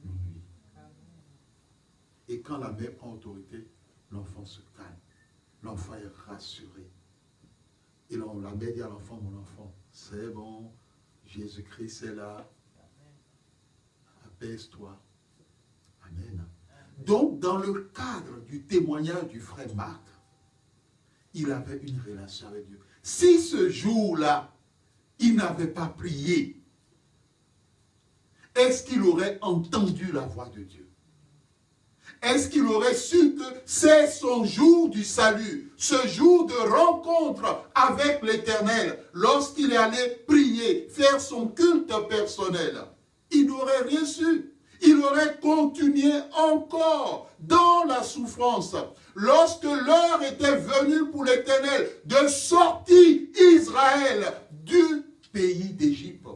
nous nuire. Et quand la mère prend autorité, l'enfant se calme. L'enfant est rassuré. Et la mère dit à l'enfant, mon enfant, c'est bon, Jésus-Christ est là. Apaise-toi. Amen. Donc, dans le cadre du témoignage du frère Marc, il avait une relation avec Dieu. Si ce jour-là, il n'avait pas prié, est-ce qu'il aurait entendu la voix de Dieu? Est-ce qu'il aurait su que c'est son jour du salut, ce jour de rencontre avec l'Éternel, lorsqu'il est allé prier, faire son culte personnel? Il n'aurait rien su. Il aurait continué encore dans la souffrance. Lorsque l'heure était venue pour l'Éternel de sortir Israël du pays d'Égypte,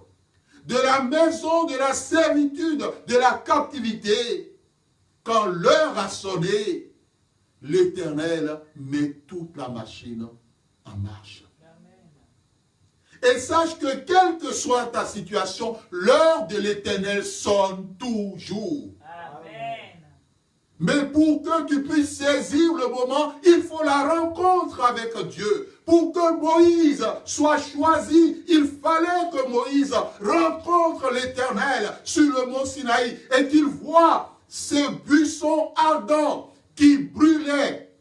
de la maison de la servitude, de la captivité, quand l'heure a sonné, l'Éternel met toute la machine en marche. Et sache que quelle que soit ta situation, l'heure de l'Éternel sonne toujours. Amen. Mais pour que tu puisses saisir le moment, il faut la rencontre avec Dieu. Pour que Moïse soit choisi, il fallait que Moïse rencontre l'Éternel sur le mont Sinaï et qu'il voit ce buisson ardent qui brûlait.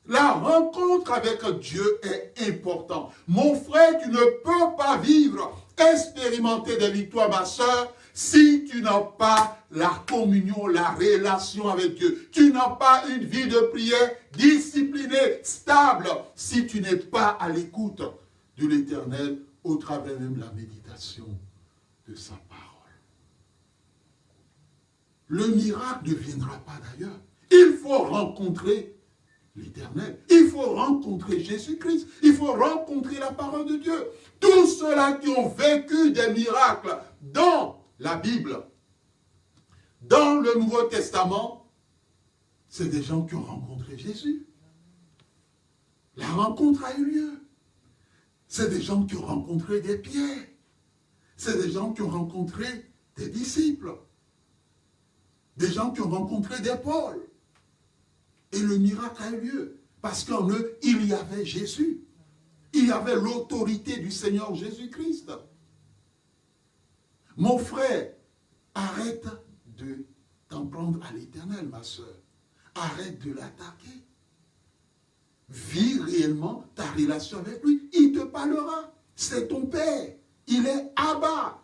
La rencontre avec Dieu est importante. Mon frère, tu ne peux pas vivre, expérimenter des victoires, ma soeur, si tu n'as pas la communion, la relation avec Dieu. Tu n'as pas une vie de prière disciplinée, stable, si tu n'es pas à l'écoute de l'Éternel au travers même de la méditation de sa parole. Le miracle ne viendra pas d'ailleurs. Il faut rencontrer l'Éternel. Il faut rencontrer Jésus-Christ. Il faut rencontrer la parole de Dieu. Tous ceux-là qui ont vécu des miracles dans la Bible, dans le Nouveau Testament, c'est des gens qui ont rencontré Jésus. La rencontre a eu lieu. C'est des gens qui ont rencontré des Pierre. C'est des gens qui ont rencontré des disciples. Des gens qui ont rencontré des Paul. Et le miracle a eu lieu. Parce qu'en eux, il y avait Jésus. Il y avait l'autorité du Seigneur Jésus-Christ. Mon frère, arrête de t'en prendre à l'Éternel, ma soeur. Arrête de l'attaquer. Vis réellement ta relation avec lui. Il te parlera. C'est ton Père. Il est Abba.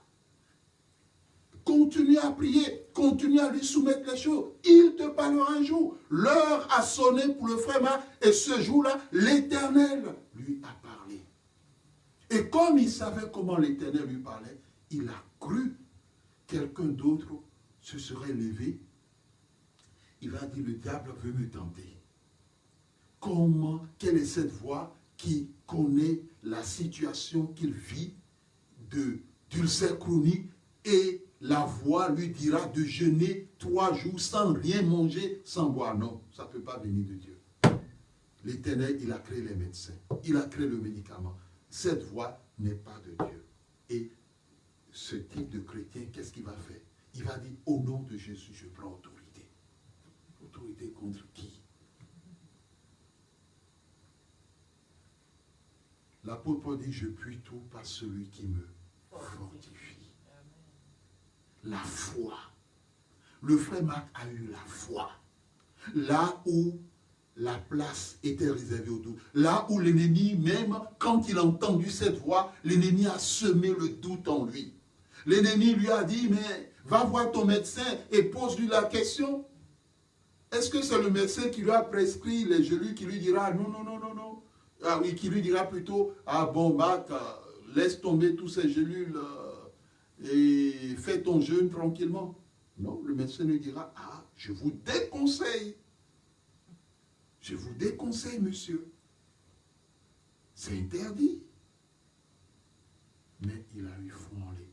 Continue à prier. Continue à lui soumettre les choses. Il te parlera un jour. L'heure a sonné pour le frère Marc. Et ce jour-là, l'Éternel lui a parlé. Et comme il savait comment l'Éternel lui parlait, il a cru quelqu'un d'autre se serait levé. Il va dire, le diable veut me tenter. Comment, quelle est cette voix qui connaît la situation qu'il vit d'ulcère chronique et la voix lui dira de jeûner 3 jours sans rien manger, sans boire. Non, ça ne peut pas venir de Dieu. L'Éternel, il a créé les médecins. Il a créé le médicament. Cette voix n'est pas de Dieu. Et ce type de chrétien, qu'est-ce qu'il va faire? Il va dire, au nom de Jésus, je prends autorité. Autorité contre qui? L'apôtre Paul dit, je puis tout par celui qui me fortifie. La foi. Le frère Marc a eu la foi. Là où la place était réservée au doute. Là où l'ennemi, même quand il a entendu cette voix, l'ennemi a semé le doute en lui. L'ennemi lui a dit, mais va voir ton médecin et pose-lui la question. Est-ce que c'est le médecin qui lui a prescrit les gélules qui lui dira, non, non, non, non, non. Ah oui, qui lui dira plutôt, ah bon, Marc, laisse tomber tous ces gélules et fais ton jeûne tranquillement. Non, le médecin lui dira, ah, je vous déconseille. Je vous déconseille, monsieur. C'est interdit. Mais il a eu foi en l'Éternel.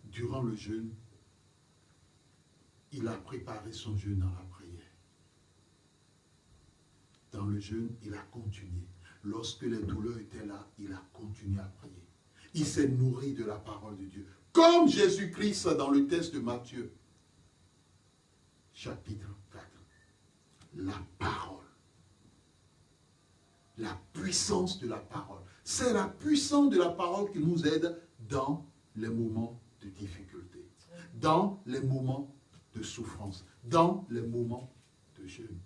Durant le jeûne, il a préparé son jeûne dans la prière. Dans le jeûne, il a continué. Lorsque les douleurs étaient là, il a continué à prier. Il s'est nourri de la parole de Dieu. Comme Jésus-Christ dans le texte de Matthieu, chapitre 4. La parole. La puissance de la parole. C'est la puissance de la parole qui nous aide dans les moments de difficulté, dans les moments de souffrance, dans les moments de jeûne.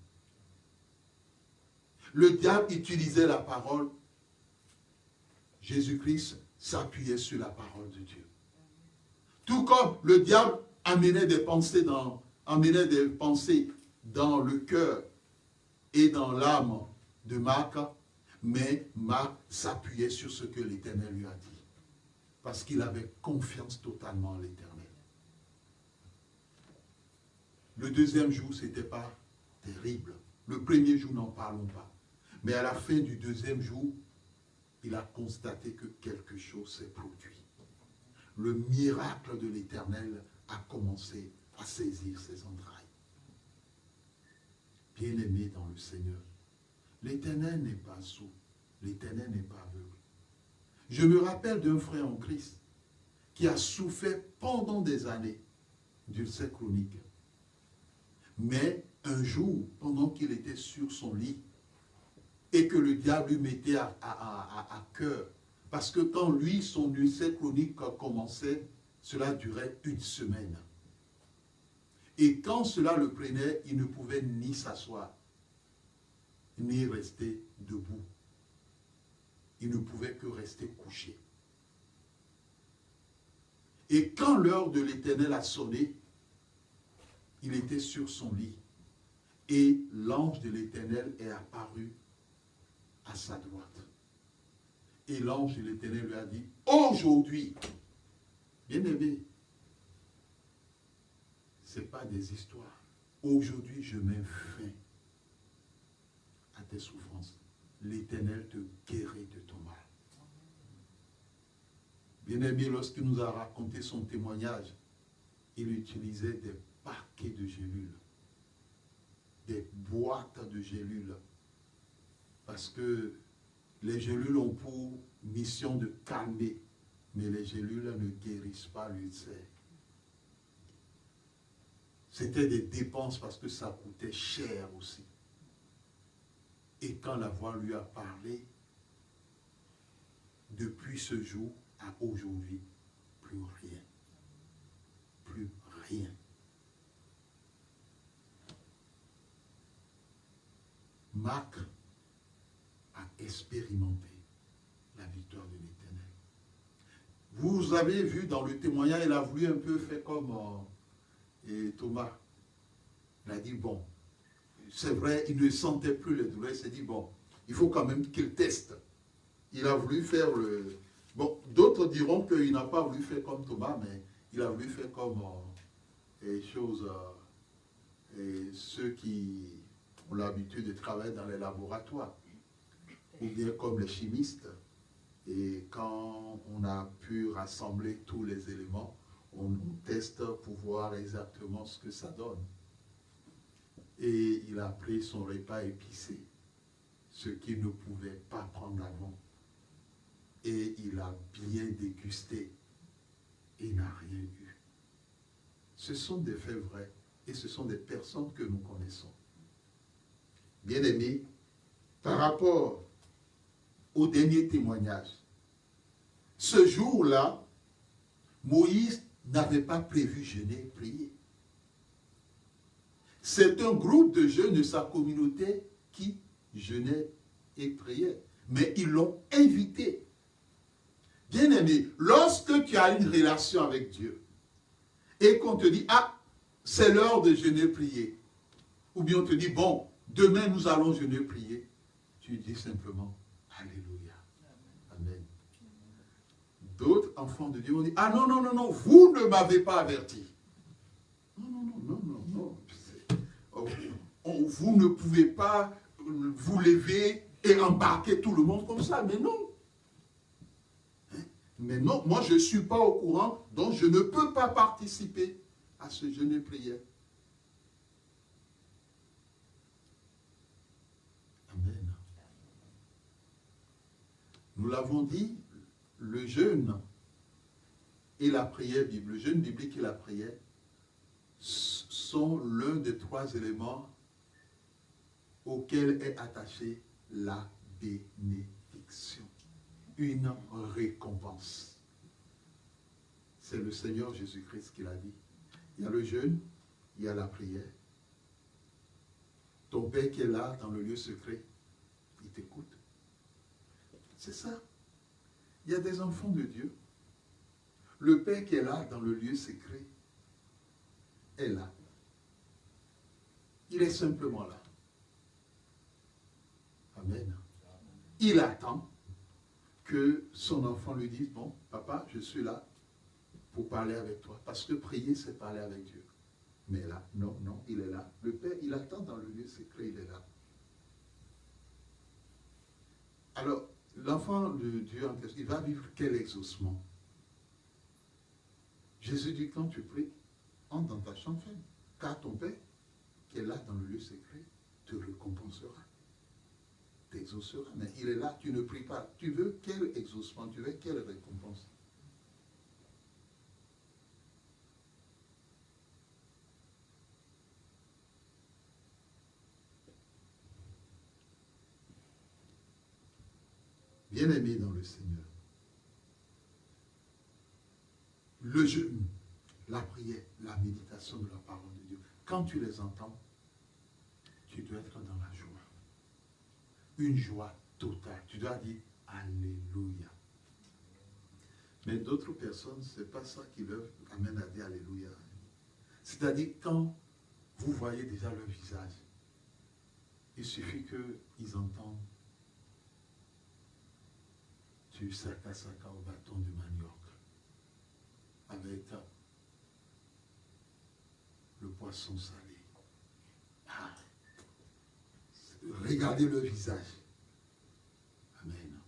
Le diable utilisait la parole. Jésus-Christ s'appuyait sur la parole de Dieu. Tout comme le diable amenait des pensées dans le cœur et dans l'âme de Marc, mais Marc s'appuyait sur ce que l'Éternel lui a dit. Parce qu'il avait confiance totalement en l'Éternel. Le deuxième jour, ce n'était pas terrible. Le premier jour, n'en parlons pas. Mais à la fin du deuxième jour, il a constaté que quelque chose s'est produit. Le miracle de l'Éternel a commencé à saisir ses entrailles. Bien-aimé dans le Seigneur, l'Éternel n'est pas sourd, l'Éternel n'est pas aveugle. Je me rappelle d'un frère en Christ qui a souffert pendant des années d'ulcère chronique. Mais un jour, pendant qu'il était sur son lit, et que le diable lui mettait à cœur, parce que quand lui, son ulcère chronique commençait, cela durait une semaine. Et quand cela le prenait, il ne pouvait ni s'asseoir, ni rester debout. Il ne pouvait que rester couché. Et quand l'heure de l'Éternel a sonné, il était sur son lit. Et l'ange de l'Éternel est apparu à sa droite. Et l'ange de l'Éternel lui a dit, aujourd'hui, bien-aimé, ce n'est pas des histoires. Aujourd'hui, je mets fin à tes souffrances. L'Éternel te guérit de ton mal. Bien-aimé, lorsqu'il nous a raconté son témoignage, il utilisait des paquets de gélules, des boîtes de gélules, parce que les gélules ont pour mission de calmer, mais les gélules ne guérissent pas l'ulcère. C'était des dépenses parce que ça coûtait cher aussi. Et quand la voix lui a parlé, depuis ce jour à aujourd'hui, plus rien. Plus rien. Marc a expérimenté la victoire de l'Éternel. Vous avez vu dans le témoignage, il a voulu un peu faire comme et Thomas. Il a dit, bon, c'est vrai, il ne sentait plus les douleurs. Il s'est dit, bon, il faut quand même qu'il teste. Il a voulu faire le... Bon, d'autres diront qu'il n'a pas voulu faire comme Thomas, mais il a voulu faire comme les choses... et ceux qui ont l'habitude de travailler dans les laboratoires, ou bien comme les chimistes. Et quand on a pu rassembler tous les éléments, on teste pour voir exactement ce que ça donne. Et il a pris son repas épicé, ce qu'il ne pouvait pas prendre avant. Et il a bien dégusté. Et il n'a rien eu. Ce sont des faits vrais. Et ce sont des personnes que nous connaissons. Bien-aimés, par rapport au dernier témoignage, ce jour-là, Moïse n'avait pas prévu jeûner et prier. C'est un groupe de jeunes de sa communauté qui jeûnait et priait. Mais ils l'ont invité. Bien-aimé, lorsque tu as une relation avec Dieu et qu'on te dit, ah, c'est l'heure de jeûner et prier, ou bien on te dit, bon, demain nous allons jeûner et prier, tu dis simplement, Alléluia. Amen. D'autres enfants de Dieu vont dire, ah non, non, non, non, vous ne m'avez pas averti. Non, non, non, non, non, non. Vous ne pouvez pas vous lever et embarquer tout le monde comme ça, mais non. Mais non, moi je ne suis pas au courant, donc je ne peux pas participer à ce jeûne et prière. Amen. Nous l'avons dit, le jeûne et la prière biblique, le jeûne biblique et la prière sont l'un des trois éléments auxquels est attachée la bénédiction. Une récompense. C'est le Seigneur Jésus-Christ qui l'a dit. Il y a le jeûne, il y a la prière. Ton Père qui est là dans le lieu secret, il t'écoute. C'est ça. Il y a des enfants de Dieu. Le Père qui est là dans le lieu secret est là. Il est simplement là. Amen. Il attend que son enfant lui dise, bon, papa, je suis là pour parler avec toi. Parce que prier, c'est parler avec Dieu. Mais là, non, non, il est là. Le Père, il attend dans le lieu secret, il est là. Alors, l'enfant de Dieu en question, il va vivre quel exaucement? Jésus dit, quand tu pries, entre dans ta chambre ferme, car ton Père, qui est là dans le lieu secret, te récompensera. T'exaucera. Mais il est là, tu ne pries pas. Tu veux quel exaucement? Tu veux quelle récompense? Bien-aimés dans le Seigneur, le jeûne, la prière, la méditation de la parole de Dieu, quand tu les entends, tu dois être dans la joie. Une joie totale. Tu dois dire Alléluia. Mais d'autres personnes, ce n'est pas ça qui leur amène à dire Alléluia. C'est-à-dire quand vous voyez déjà leur visage, il suffit qu'ils entendent du saka-saka au bâton du manioc avec le poisson salé. Ah. Regardez leur visage. Amen.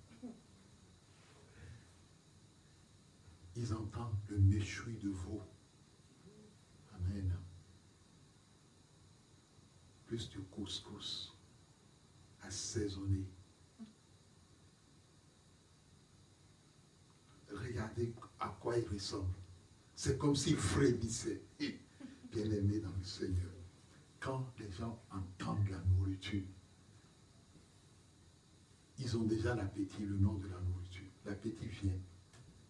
Ils entendent le méchoui de veau. Amen. Plus du couscous assaisonné. Regardez à quoi il ressemble. C'est comme s'il frémissait. Bien-aimé dans le Seigneur, quand les gens entendent la nourriture, ils ont déjà l'appétit, le nom de la nourriture. L'appétit vient.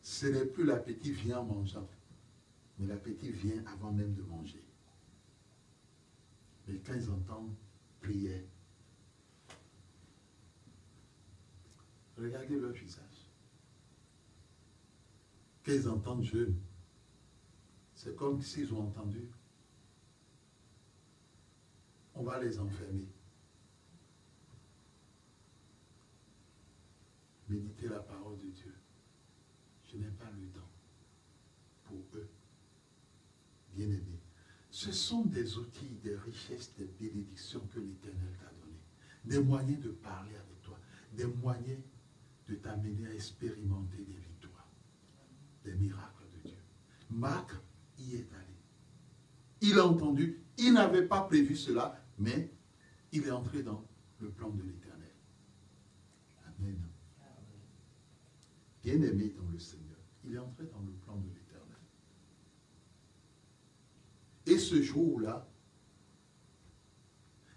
Ce n'est plus l'appétit vient en mangeant, mais l'appétit vient avant même de manger. Mais quand ils entendent prière, regardez leur visage. Quand ils entendent jeûne, c'est comme s'ils ont entendu. On va les enfermer. Méditer la parole de Dieu. Je n'ai pas le temps pour eux. Bien-aimés, ce sont des outils, des richesses, des bénédictions que l'Éternel t'a données. Des moyens de parler avec toi. Des moyens de t'amener à expérimenter des victoires. Des miracles de Dieu. Marc y est allé. Il a entendu. Il n'avait pas prévu cela, mais il est entré dans le plan de l'Éternel. Amen. Bien-aimé dans le Seigneur, il est entré dans le plan de l'Éternel. Et ce jour-là,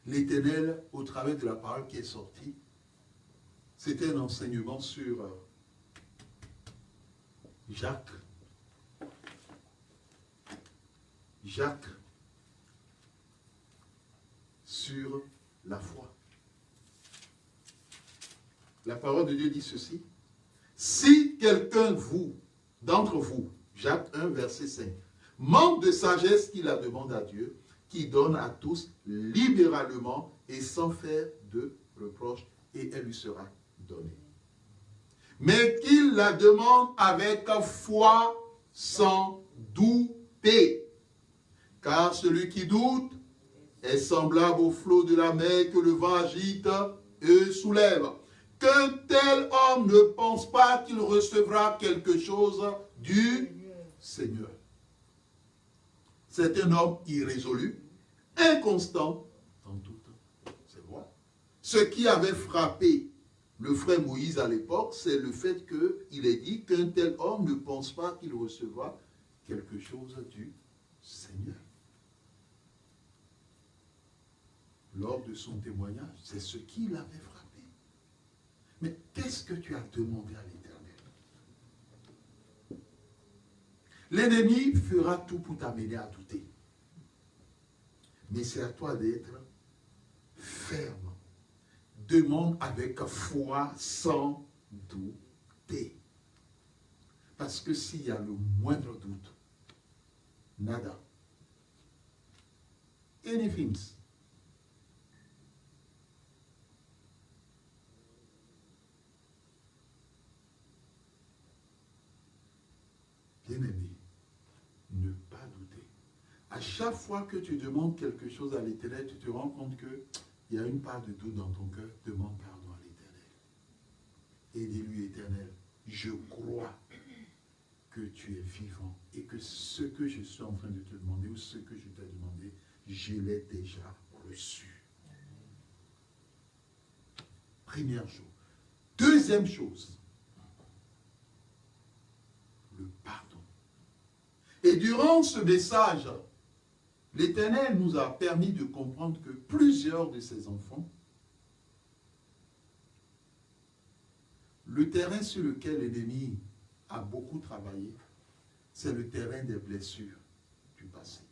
l'Éternel, au travers de la parole qui est sortie, c'était un enseignement sur Jacques, sur la foi. La parole de Dieu dit ceci. Si quelqu'un d'entre vous, Jacques 1, verset 5, manque de sagesse qu'il la demande à Dieu, qui donne à tous libéralement et sans faire de reproche, et elle lui sera donnée. Mais qu'il la demande avec foi sans douter. Car celui qui doute est semblable au flot de la mer que le vent agite et soulève. Qu'un tel homme ne pense pas qu'il recevra quelque chose du Seigneur. C'est un homme irrésolu, inconstant dans toutes ses voies. Ce qui avait frappé le frère Moïse à l'époque, c'est le fait qu'il ait dit qu'un tel homme ne pense pas qu'il recevra quelque chose du Seigneur. Lors de son témoignage, c'est ce qui l'avait frappé. Mais qu'est-ce que tu as demandé à l'Éternel? L'ennemi fera tout pour t'amener à douter. Mais c'est à toi d'être ferme. Demande avec foi sans douter. Parce que s'il y a le moindre doute, nada. Anything. Bien-aimé, ne pas douter. À chaque fois que tu demandes quelque chose à l'Éternel, tu te rends compte qu'il y a une part de doute dans ton cœur, demande pardon à l'Éternel. Et dis-lui, Éternel, je crois que tu es vivant et que ce que je suis en train de te demander ou ce que je t'ai demandé, je l'ai déjà reçu. Première chose. Deuxième chose, le pardon. Et durant ce message, l'Éternel nous a permis de comprendre que plusieurs de ses enfants, le terrain sur lequel l'ennemi a beaucoup travaillé, c'est le terrain des blessures du passé.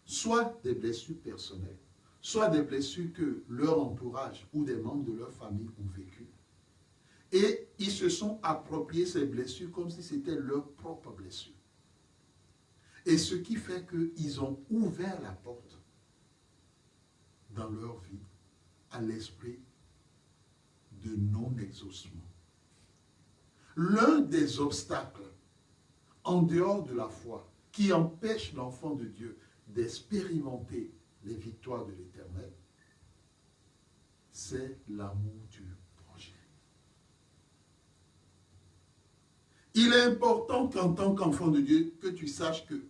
Soit des blessures personnelles, soit des blessures que leur entourage ou des membres de leur famille ont vécues. Et ils se sont appropriés ces blessures comme si c'était leur propre blessure. Et ce qui fait qu'ils ont ouvert la porte dans leur vie à l'esprit de non-exaucement. L'un des obstacles en dehors de la foi qui empêche l'enfant de Dieu d'expérimenter les victoires de l'Éternel, c'est l'amour du prochain. Il est important qu'en tant qu'enfant de Dieu, que tu saches que,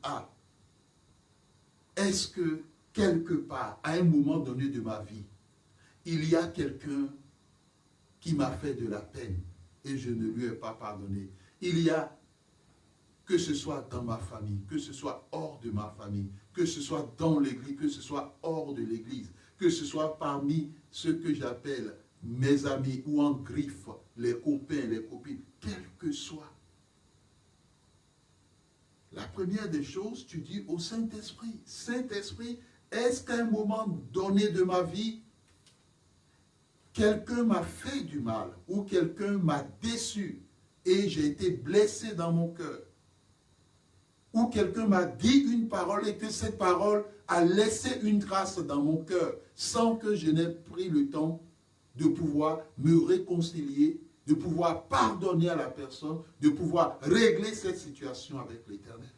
est-ce que quelque part, à un moment donné de ma vie, il y a quelqu'un qui m'a fait de la peine et je ne lui ai pas pardonné. Il y a, que ce soit dans ma famille, que ce soit hors de ma famille, que ce soit dans l'église, que ce soit hors de l'église, que ce soit parmi ceux que j'appelle mes amis ou en griffe, les copains, les copines, quel que soit. La première des choses, tu dis au Saint-Esprit, Saint-Esprit, est-ce qu'à un moment donné de ma vie, quelqu'un m'a fait du mal ou quelqu'un m'a déçu et j'ai été blessé dans mon cœur? Ou quelqu'un m'a dit une parole et que cette parole a laissé une trace dans mon cœur sans que je n'ai pris le temps de pouvoir me réconcilier, de pouvoir pardonner à la personne, de pouvoir régler cette situation avec l'Éternel.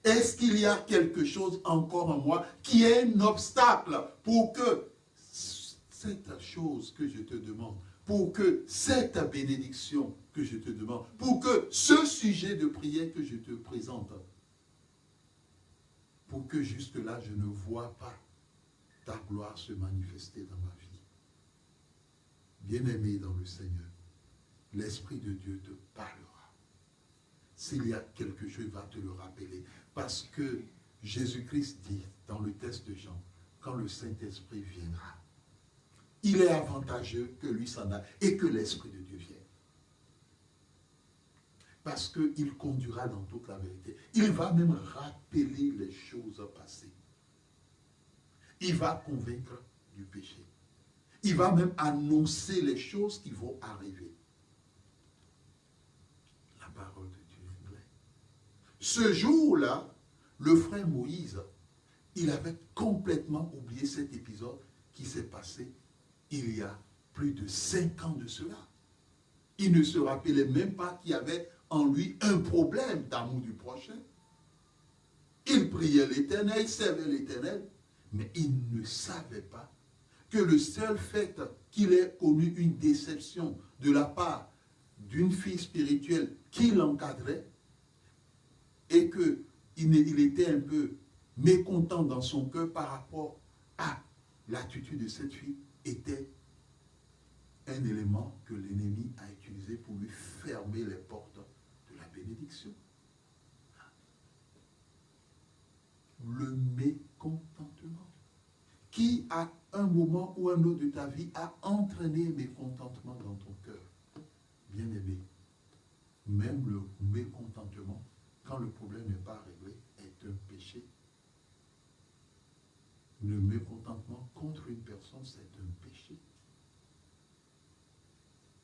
Est-ce qu'il y a quelque chose encore en moi qui est un obstacle pour que cette chose que je te demande, pour que cette bénédiction que je te demande, pour que ce sujet de prière que je te présente, pour que jusque-là je ne vois pas ta gloire se manifester dans ma vie? Bien-aimé dans le Seigneur, l'Esprit de Dieu te parlera. S'il y a quelque chose, il va te le rappeler. Parce que Jésus-Christ dit dans le texte de Jean, quand le Saint-Esprit viendra, il est avantageux que lui s'en aille et que l'Esprit de Dieu vienne. Parce qu'il conduira dans toute la vérité. Il va même rappeler les choses passées. Il va convaincre du péché. Il va même annoncer les choses qui vont arriver. La parole de Dieu est vraie. Ce jour-là, le frère Moïse, il avait complètement oublié cet épisode qui s'est passé il y a plus de 5 ans de cela. Il ne se rappelait même pas qu'il y avait en lui un problème d'amour du prochain. Il priait l'Éternel, il servait l'Éternel, mais il ne savait pas que le seul fait qu'il ait connu une déception de la part d'une fille spirituelle qui l'encadrait et qu'il était un peu mécontent dans son cœur par rapport à l'attitude de cette fille était un élément que l'ennemi a utilisé pour lui fermer les portes de la bénédiction. Le mécontentement, qui à un moment ou un autre de ta vie a entraîné mécontentement dans ton cœur. Bien-aimé, même le mécontentement, quand le problème n'est pas réglé, est un péché. Le mécontentement contre une personne, c'est un péché.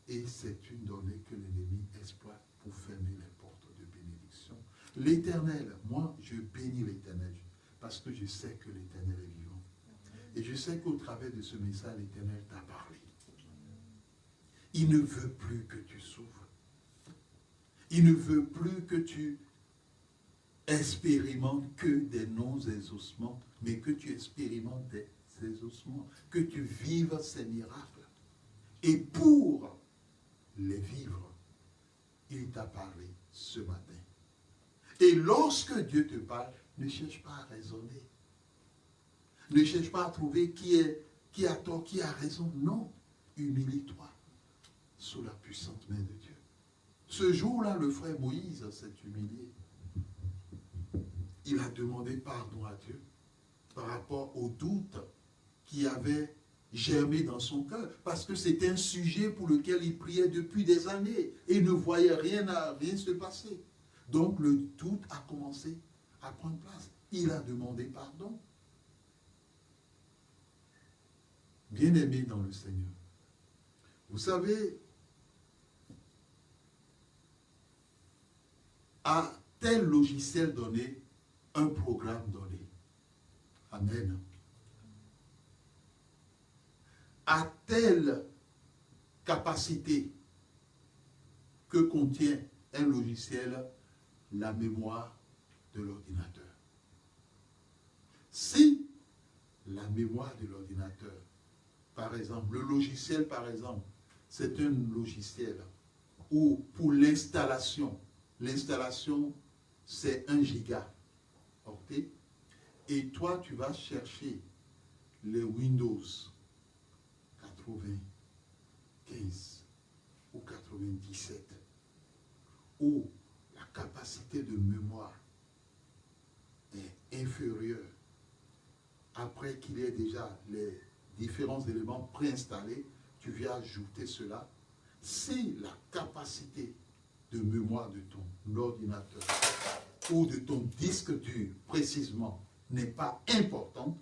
Et c'est une donnée que l'ennemi exploite pour fermer les portes de bénédiction. L'Éternel, moi, je bénis l'Éternel parce que je sais que l'Éternel est vivant. Et je sais qu'au travers de ce message, l'Éternel t'a parlé. Il ne veut plus que tu souffres. Il ne veut plus que tu expérimentes que des non-exaucements, mais que tu expérimentes des exaucements, que tu vives ces miracles. Et pour les vivre, il t'a parlé ce matin. Et lorsque Dieu te parle, ne cherche pas à raisonner. Ne cherche pas à trouver qui a tort, qui a raison. Non, humilie-toi sous la puissante main de Dieu. Ce jour-là, le frère Moïse s'est humilié. Il a demandé pardon à Dieu par rapport au doute qu'il avait germer dans son cœur, parce que c'était un sujet pour lequel il priait depuis des années et il ne voyait rien se passer. Donc le doute a commencé à prendre place. Il a demandé pardon. Bien-aimé dans le Seigneur, vous savez, à tel logiciel donné, un programme donné. Amen. À telle capacité que contient un logiciel, la mémoire de l'ordinateur. Si la mémoire de l'ordinateur, par exemple, le logiciel, par exemple, c'est un logiciel où pour l'installation, c'est 1 giga octet, et toi, tu vas chercher les Windows 95 ou 97, où la capacité de mémoire est inférieure, après qu'il y ait déjà les différents éléments préinstallés, tu viens ajouter cela. Si la capacité de mémoire de ton ordinateur ou de ton disque dur, précisément, n'est pas importante,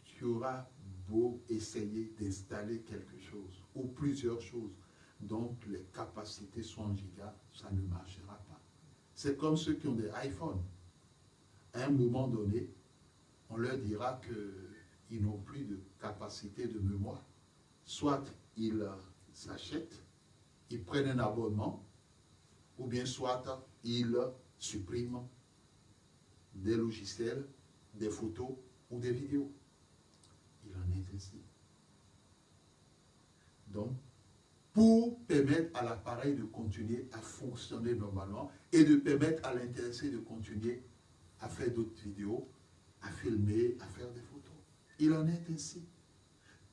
tu auras beau essayer d'installer quelque chose ou plusieurs choses, donc les capacités sont en giga, ça ne marchera pas. C'est comme ceux qui ont des iPhones. À un moment donné, on leur dira qu'ils n'ont plus de capacité de mémoire. Soit ils s'achètent, ils prennent un abonnement, ou bien soit ils suppriment des logiciels, des photos ou des vidéos. Il en est ainsi. Donc, pour permettre à l'appareil de continuer à fonctionner normalement et de permettre à l'intéressé de continuer à faire d'autres vidéos, à filmer, à faire des photos. Il en est ainsi.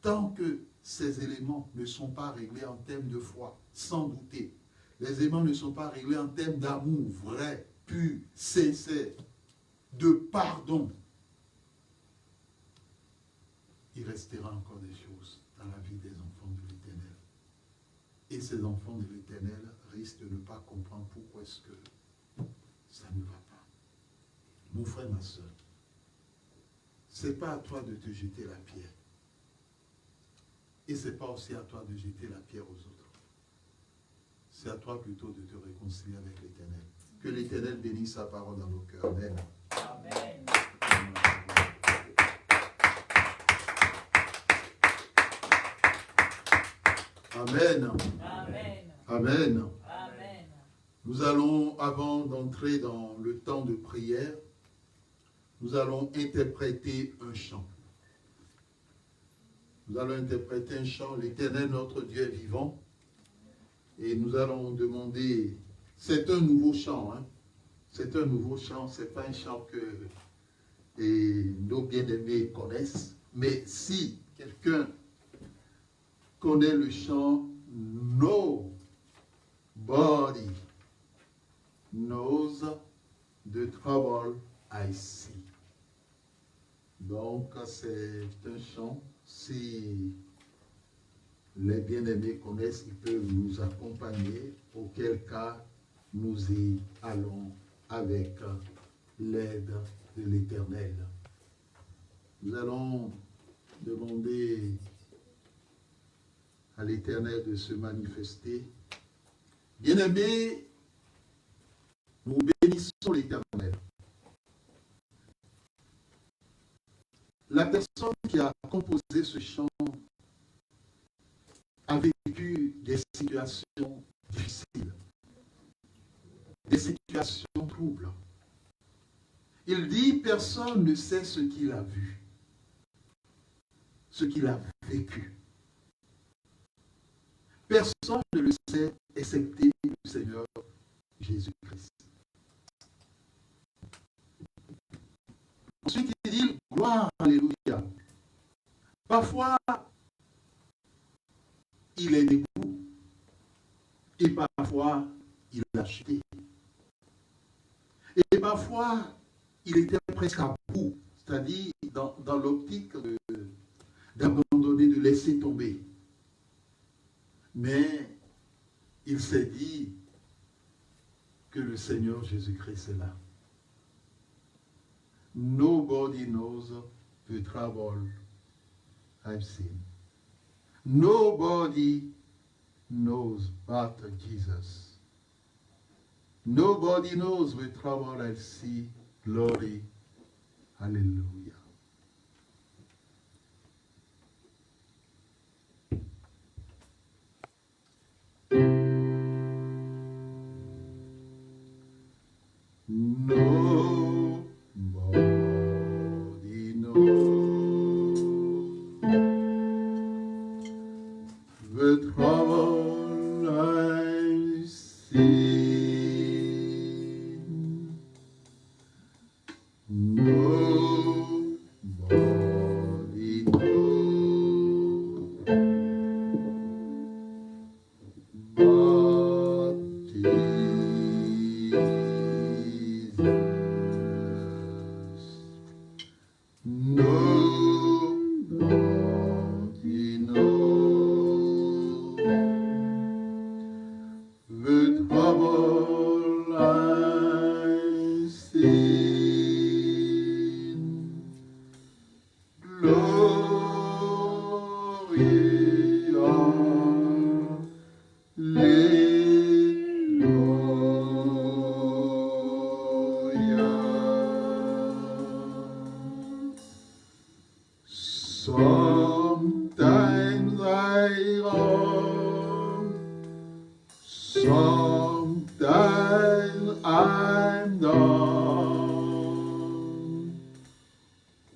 Tant que ces éléments ne sont pas réglés en termes de foi, sans douter, les éléments ne sont pas réglés en termes d'amour vrai, pur, sincère, de pardon, il restera encore des choses dans la vie des enfants de l'Éternel. Et ces enfants de l'Éternel risquent de ne pas comprendre pourquoi est-ce que ça ne va pas. Mon frère, ma soeur, ce n'est pas à toi de te jeter la pierre. Et ce n'est pas aussi à toi de jeter la pierre aux autres. C'est à toi plutôt de te réconcilier avec l'Éternel. Que l'Éternel bénisse sa parole dans nos cœurs. Amen. Amen. Amen. Amen. Amen. Amen. Nous allons, avant d'entrer dans le temps de prière, nous allons interpréter un chant. Nous allons interpréter un chant, l'Éternel notre Dieu est vivant. Et nous allons demander, c'est un nouveau chant, hein? C'est un nouveau chant, ce n'est pas un chant que nos bien-aimés connaissent. Mais si quelqu'un connaît le chant Nobody knows the trouble I see. Donc, c'est un chant, si les bien-aimés connaissent, ils peuvent nous accompagner, auquel cas nous y allons avec l'aide de l'Éternel. Nous allons demander à l'Éternel de se manifester. Bien-aimés, nous bénissons l'Éternel. La personne qui a composé ce chant a vécu des situations difficiles, des situations troubles. Il dit, personne ne sait ce qu'il a vu, ce qu'il a vécu. Personne ne le sait, excepté le Seigneur Jésus-Christ. Ensuite, il dit, gloire, alléluia. Parfois, il est debout, et parfois, il a chuté. Et parfois, il était presque à bout, c'est-à-dire dans l'optique d'abandonner, de laisser tomber. Mais il s'est dit que le Seigneur Jésus-Christ est là. Nobody knows the trouble I've seen. Nobody knows but Jesus. Nobody knows the trouble I see. Glory. Hallelujah. Nobody knows the trouble I see. Nobody knows but Jesus. Nobody knows the trouble I see. Gloria. Sometimes I run, sometimes I'm down.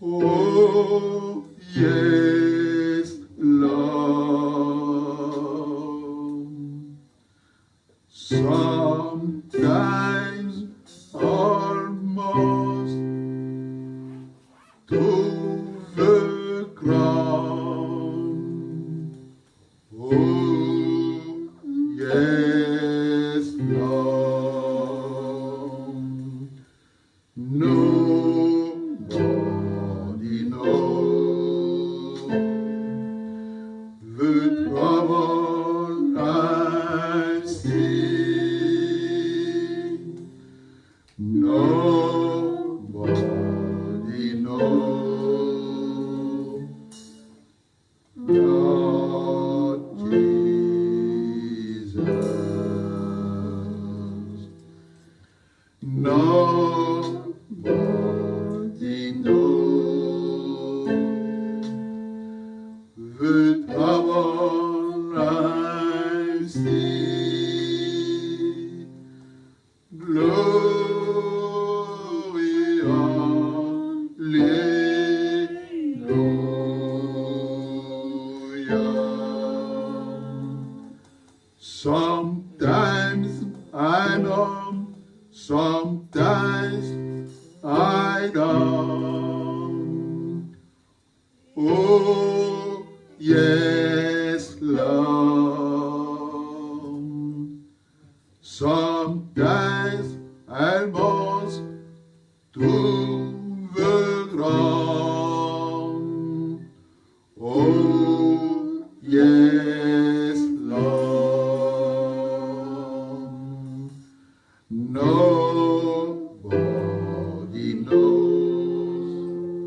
Oh, yes, Lord. Sometimes almost to the ground. Oh, yes, Lord. Nobody knows the trouble I see. Nobody knows but Jesus. Nobody knows the trouble I see. Gloria, hallelujah. Sometimes I know, sometimes I don't. Oh, yes, Lord. Sometimes I must to the ground. Oh, yes, Lord. Nobody knows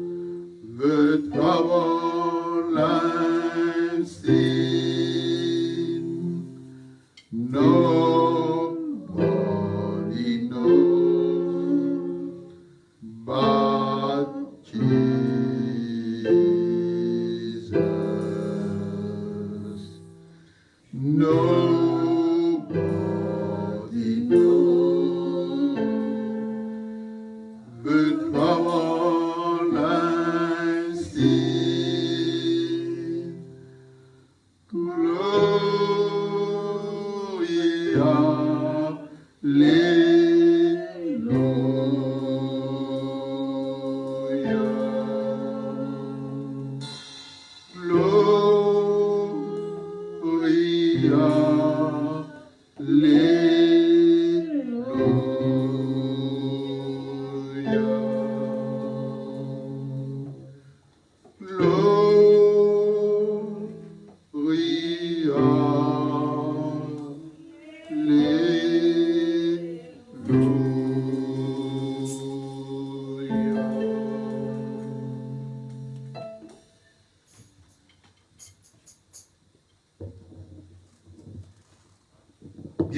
the trouble I've seen. Nobody knows but Jesus. Nobody knows the trouble I see. Gloria, hallelujah. Gloria, hallelujah.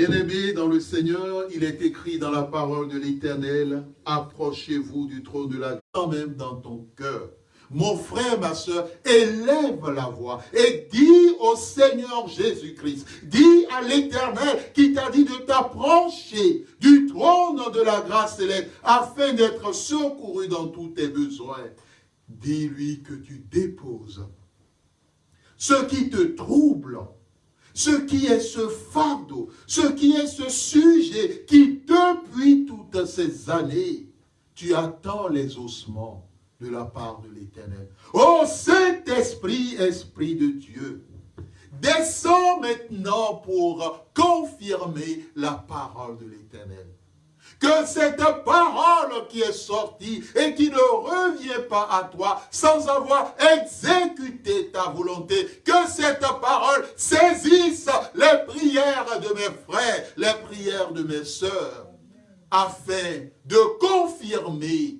Bien-aimés dans le Seigneur, il est écrit dans la parole de l'Éternel, approchez-vous du trône de la grâce, quand même dans ton cœur. Mon frère, ma soeur, élève la voix et dis au Seigneur Jésus-Christ, dis à l'Éternel qui t'a dit de t'approcher du trône de la grâce céleste afin d'être secouru dans tous tes besoins. Dis-lui que tu déposes ce qui te trouble, ce qui est ce fardeau, ce qui est ce sujet qui, depuis toutes ces années, tu attends les ossements de la part de l'Éternel. Oh Saint-Esprit, Esprit de Dieu, descends maintenant pour confirmer la parole de l'Éternel. Que cette parole qui est sortie et qui ne revient pas à toi sans avoir exécuté ta volonté, que cette parole saisisse les prières de mes frères, les prières de mes sœurs, afin de confirmer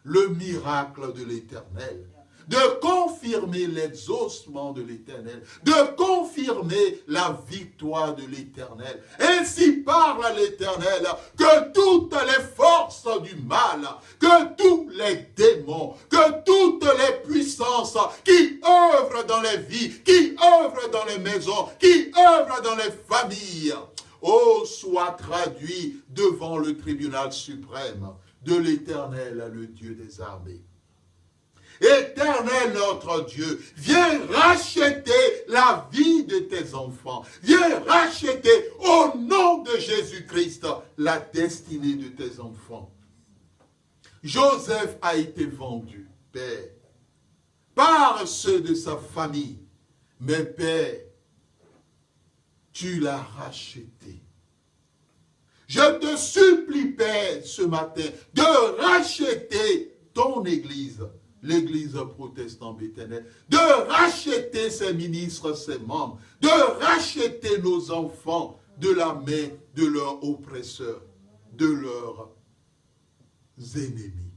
le miracle de l'Éternel, de confirmer l'exaucement de l'Éternel, de confirmer la victoire de l'Éternel. Ainsi parle l'Éternel, que toutes les forces du mal, que tous les démons, que toutes les puissances qui œuvrent dans les vies, qui œuvrent dans les maisons, qui œuvrent dans les familles, soient traduits devant le tribunal suprême de l'Éternel, le Dieu des armées. Éternel notre Dieu, viens racheter la vie de tes enfants. Viens racheter au nom de Jésus-Christ la destinée de tes enfants. Joseph a été vendu, Père, par ceux de sa famille. Mais Père, tu l'as racheté. Je te supplie, Père, ce matin, de racheter ton Église, l'Église protestante Béthel, de racheter ses ministres, ses membres, de racheter nos enfants de la main de leurs oppresseurs, de leurs ennemis.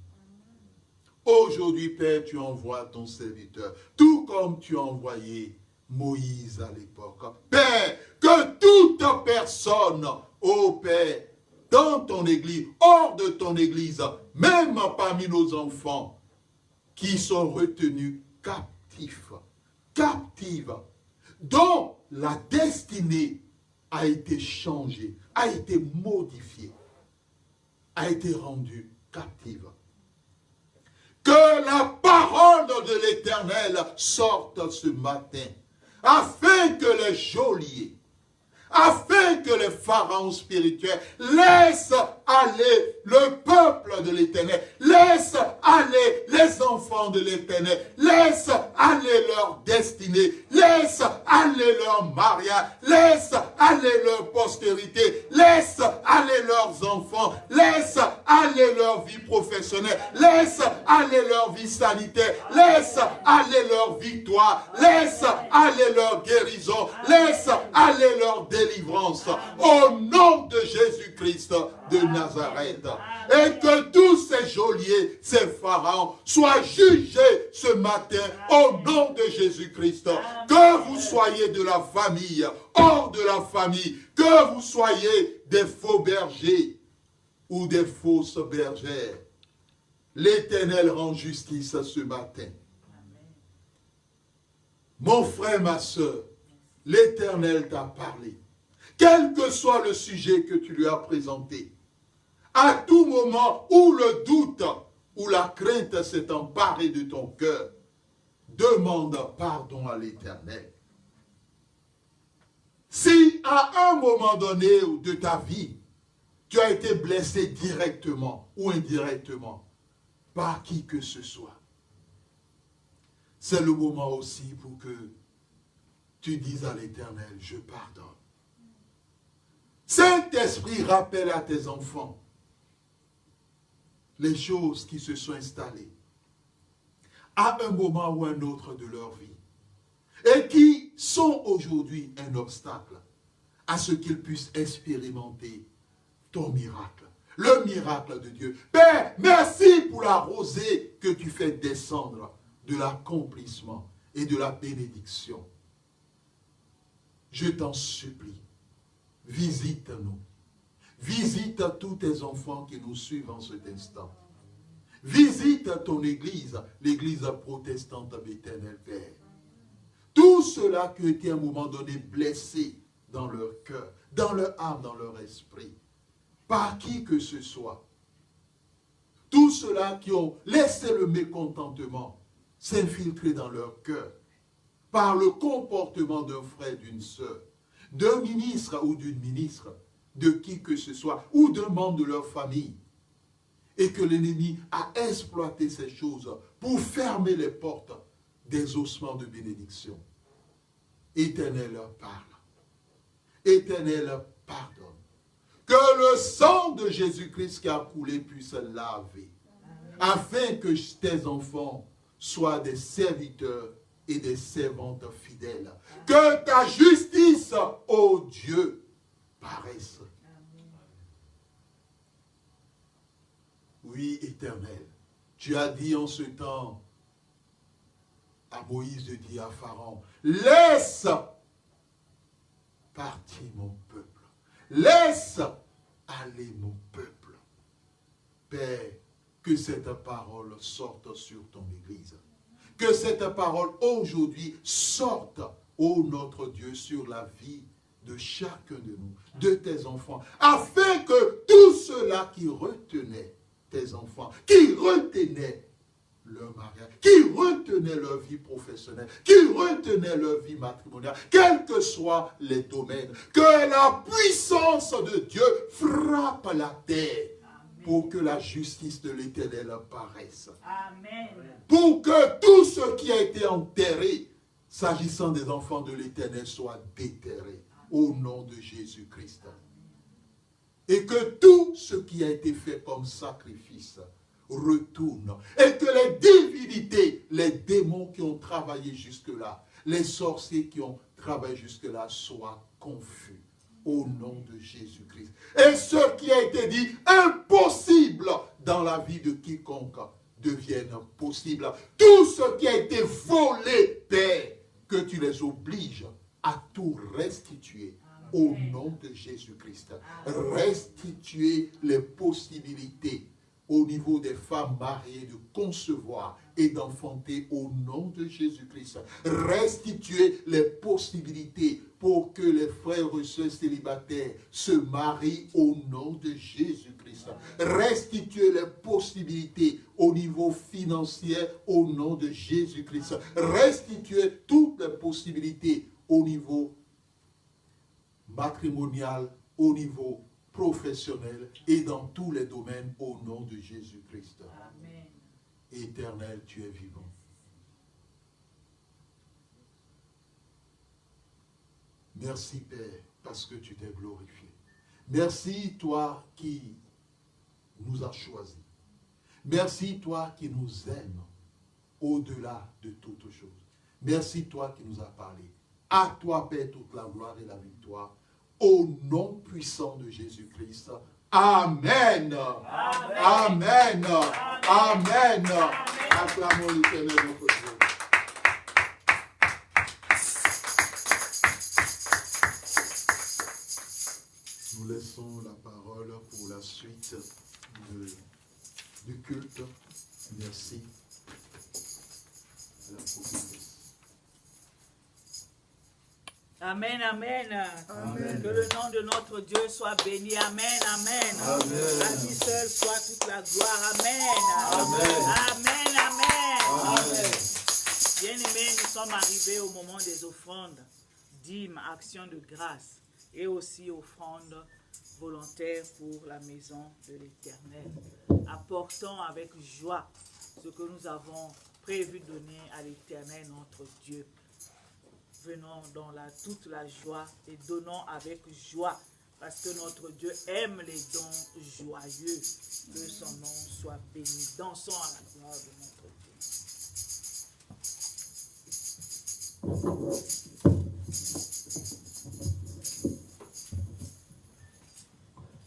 Aujourd'hui, Père, tu envoies ton serviteur, tout comme tu as envoyé Moïse à l'époque. Père, que toute personne, ô Père, dans ton Église, hors de ton Église, même parmi nos enfants, qui sont retenus captifs, captives, dont la destinée a été changée, a été modifiée, a été rendue captive. Que la parole de l'Éternel sorte ce matin, afin que les geôliers, afin que les pharaons spirituels laissent aller le peuple de l'Éternel, laissent aller les enfants de l'Éternel, laissent aller leur destinée, laissent aller leur mariage, laissent aller leur postérité, laissent aller leurs enfants, laissent aller leur vie professionnelle, laissent aller leur vie sanitaire, laissent aller leur victoire, laissent aller leur guérison, laissent aller leur délivrance, au nom de Jésus-Christ de Nazareth. Et que tous ces geôliers, ces pharaons, soient jugés ce matin au nom de Jésus-Christ. Que vous soyez de la famille, hors de la famille, que vous soyez des faux bergers ou des fausses bergères, l'Éternel rend justice ce matin. Mon frère, ma soeur, l'Éternel t'a parlé. Quel que soit le sujet que tu lui as présenté, à tout moment où le doute, où la crainte s'est emparée de ton cœur, demande pardon à l'Éternel. Si à un moment donné de ta vie, tu as été blessé directement ou indirectement par qui que ce soit, c'est le moment aussi pour que tu dises à l'Éternel, je pardonne. Saint-Esprit, rappelle à tes enfants les choses qui se sont installées à un moment ou un autre de leur vie et qui sont aujourd'hui un obstacle à ce qu'ils puissent expérimenter ton miracle, le miracle de Dieu. Père, merci pour la rosée que tu fais descendre de l'accomplissement et de la bénédiction. Je t'en supplie, visite-nous. Visite tous tes enfants qui nous suivent en cet instant. Visite ton église, l'église protestante Béternel, Père. Tous ceux-là qui ont été à un moment donné blessés dans leur cœur, dans leur âme, dans leur esprit, par qui que ce soit. Tous ceux-là qui ont laissé le mécontentement s'infiltrer dans leur cœur, par le comportement d'un frère, d'une sœur, d'un ministre ou d'une ministre, de qui que ce soit, ou d'un membre de leur famille, et que l'ennemi a exploité ces choses pour fermer les portes des ossements de bénédiction. Éternel, parle. Éternel, pardonne. Que le sang de Jésus-Christ qui a coulé puisse laver, afin que tes enfants soient des serviteurs et des servantes fidèles. Que ta justice, ô Dieu, paraisse. Oui, Éternel, tu as dit en ce temps à Moïse de dire à Pharaon, laisse partir mon peuple, laisse aller mon peuple. Père, que cette parole sorte sur ton Église. Que cette parole aujourd'hui sorte, ô notre Dieu, sur la vie de chacun de nous, de tes enfants, afin que tous ceux-là qui retenaient tes enfants, qui retenaient leur mariage, qui retenaient leur vie professionnelle, qui retenaient leur vie matrimoniale, quels que soient les domaines, que la puissance de Dieu frappe la terre pour que la justice de l'Éternel apparaisse. Amen. Pour que tout ce qui a été enterré, s'agissant des enfants de l'Éternel, soit déterré au nom de Jésus-Christ. Et que tout ce qui a été fait comme sacrifice retourne. Et que les divinités, les démons qui ont travaillé jusque-là, les sorciers qui ont travaillé jusque-là soient confus. Au nom de Jésus-Christ. Et ce qui a été dit impossible dans la vie de quiconque devienne possible. Tout ce qui a été volé, Père, que tu les obliges à tout restituer. Au nom de Jésus-Christ. Restituer les possibilités au niveau des femmes mariées de concevoir et d'enfanter au nom de Jésus-Christ. Restituer les possibilités pour que les frères et sœurs célibataires se marient au nom de Jésus-Christ. Restituer les possibilités au niveau financier au nom de Jésus-Christ. Restituer toutes les possibilités au niveau matrimonial, au niveau professionnel et dans tous les domaines au nom de Jésus-Christ. Amen. Éternel, tu es vivant. Merci Père, parce que tu t'es glorifié. Merci toi qui nous as choisis. Merci toi qui nous aimes au-delà de toutes choses. Merci toi qui nous as parlé. À toi Père toute la gloire et la victoire. Au nom puissant de Jésus-Christ. Amen. Amen. Amen. Amen. Acclamons l'Éternel notre Dieu. Nous laissons la parole pour la suite du culte. Merci. À la prophétesse. Amen, amen. Amen. Que le nom de notre Dieu soit béni. Amen, amen. Amen. À lui seul soit toute la gloire. Amen. Amen. Amen, amen. Amen. Bien-aimés, nous sommes arrivés au moment des offrandes, dîmes, actions de grâce et aussi offrandes volontaires pour la maison de l'Éternel. Apportons avec joie ce que nous avons prévu donner à l'Éternel notre Dieu. Venons dans toute la joie et donnons avec joie, parce que notre Dieu aime les dons joyeux. Que son nom soit béni. Dansons à la gloire de notre Dieu.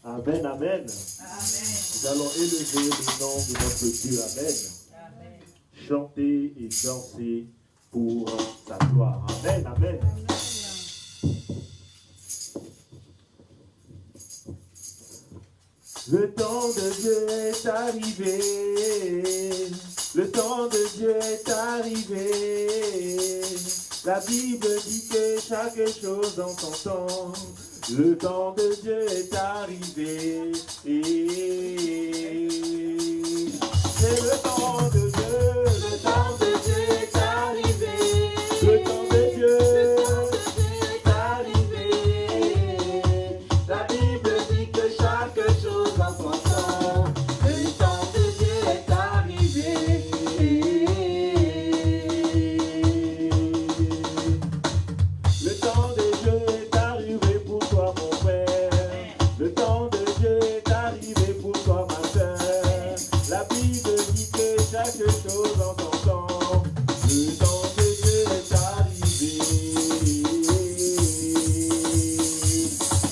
Amen, amen. Amen. Nous allons élever le nom de notre Dieu. Amen. Amen. Chanter et danser pour sa gloire. Amen, amen. Le temps de Dieu est arrivé. Le temps de Dieu est arrivé. La Bible dit que chaque chose en son temps. Le temps de Dieu est arrivé. C'est le temps de Dieu. Le temps de Dieu est arrivé. Le temps de Dieu est arrivé. La Bible dit que chaque chose en son temps. Le temps de Dieu est arrivé. Le temps de Dieu est arrivé pour toi mon frère. Le temps de Dieu est arrivé pour toi ma soeur. La Bible dit que chaque chose en son temps. Le temps de Dieu est arrivé.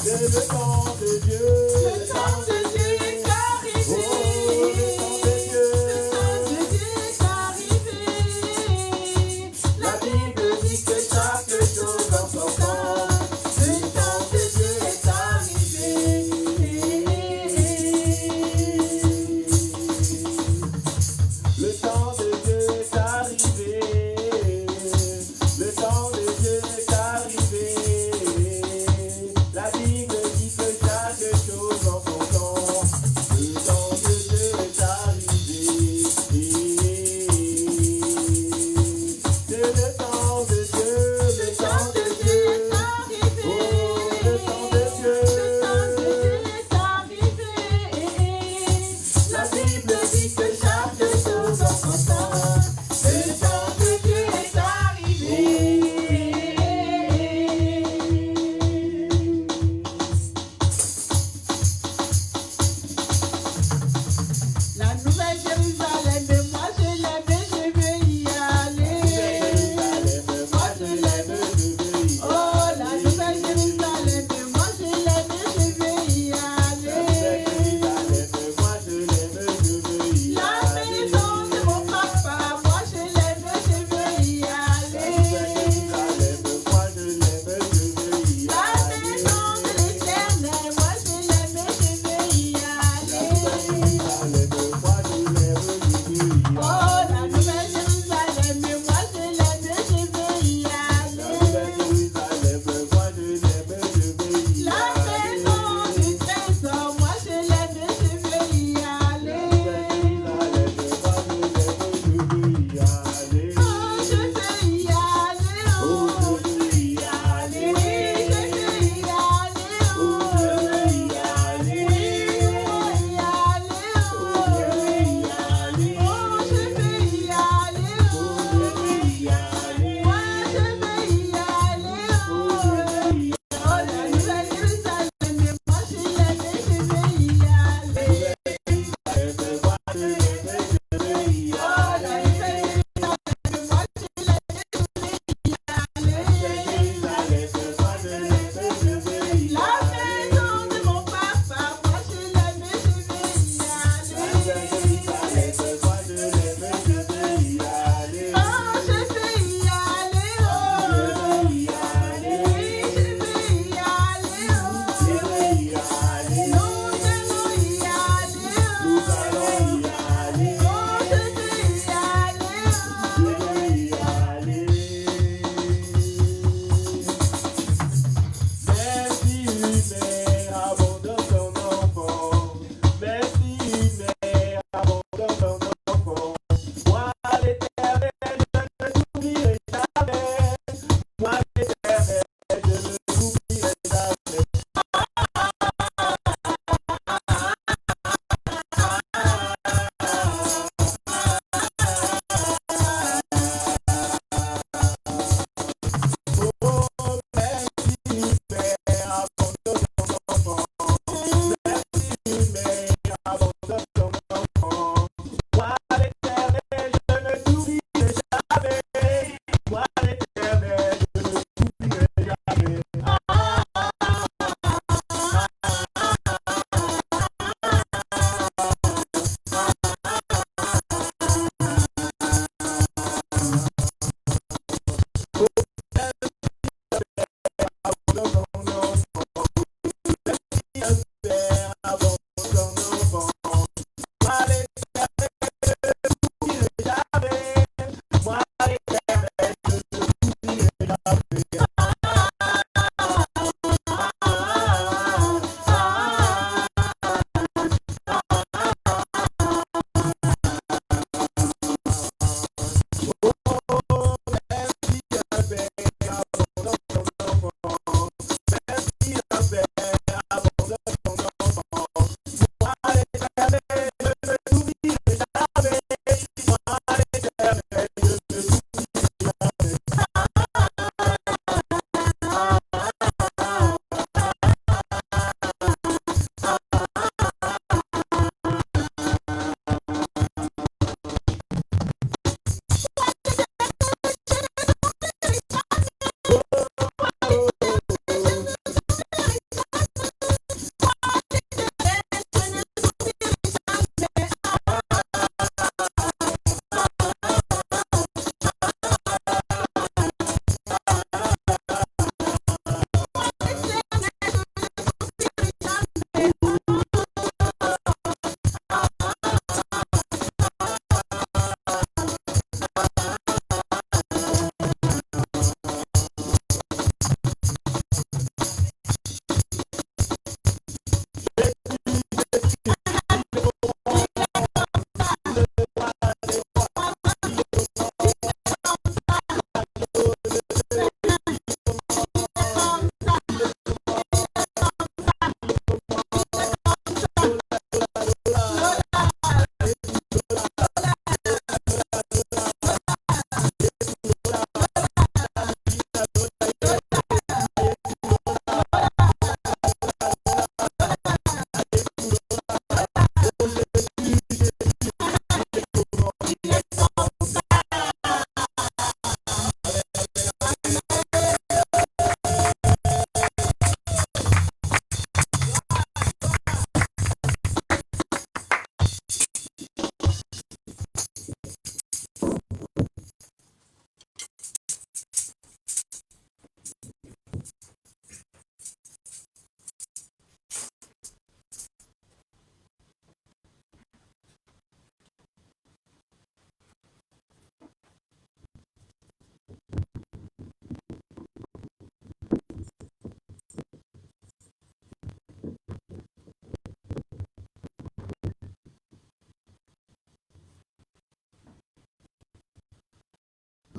C'est le temps de Dieu. Le temps de Dieu est arrivé. Oh, le temps de Dieu. Le temps de Dieu est arrivé. La Bible dit que chaque chose en son temps. Le temps de Dieu est arrivé. Le temps de Dieu est arrivé. Le temps de Dieu est arrivé. La Bible dit que chaque chose en son temps. Le temps de Dieu est arrivé. C'est le temps de Dieu. Le temps de Dieu est arrivé. Oh, le temps de Dieu. Le temps de Dieu est arrivé. La Bible dit que chaque chose en son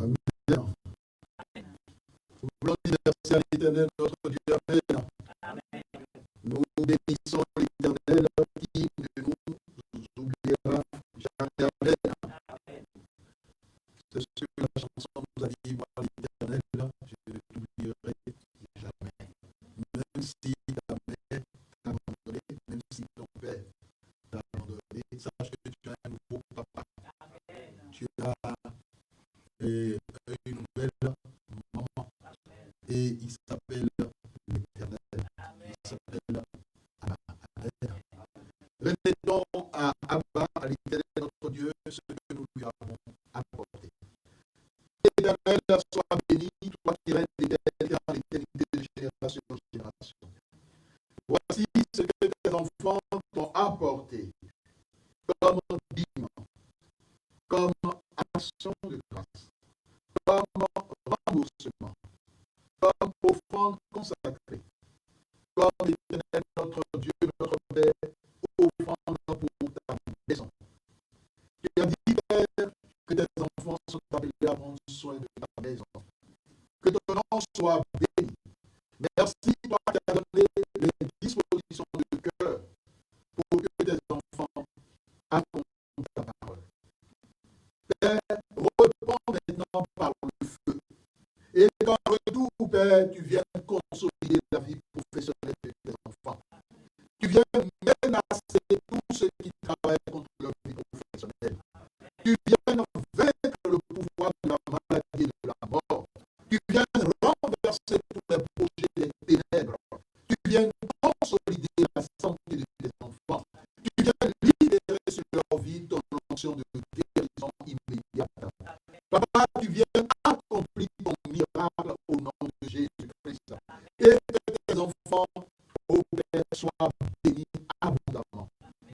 Amen. Nous voulons dire merci à l'Éternel, notre Dieu. Amen. Nous bénissons l'Éternel qui ne nous oubliera jamais. Amen. C'est ce que la chanson nous a dit, moi l'Éternel, je ne t'oublierai jamais. Même si ta mère t'a abandonné, même si ton père t'a abandonné, sache que tu as un nouveau papa. Amen. Tu as une nouvelle maman. Et il s'appelle l'Éternel. Il s'appelle Abba. Amen. Remettons à Abba, à l'Éternel notre Dieu, ce que nous lui avons apporté. L'Éternel soit béni, toi qui règnes l'éternité en l'éternité de génération en génération. Voici ce que tes enfants t'ont apporté comme dîme, comme action de grâce, comme remboursement, comme offrande consacrée, comme l'Éternel notre Dieu, notre Père, offrande pour ta maison. Tu as dit, Père, que tes enfants sont appelés à prendre soin de ta maison. Que ton nom soit béni. Merci, toi qui as donné les dispositions de cœur pour que tes enfants accomplissent ta parole. Père, réponds maintenant par le feu. Et qu'en retour, Père, tu viennes consolider la vie professionnelle de tes enfants. Tu viennes menacer tous ceux qui travaillent contre leur vie professionnelle. Tu viennes vaincre le pouvoir de la maladie et de la mort. Tu viennes renverser tous les projets des ténèbres. Tu viennes consolider la santé de tes enfants. Tu viennes libérer sur leur vie ton onction de guérison immédiate. Papa, tu viens accomplir ton miracle au nom de Jésus-Christ. Et que tes enfants, ô Père, soient bénis abondamment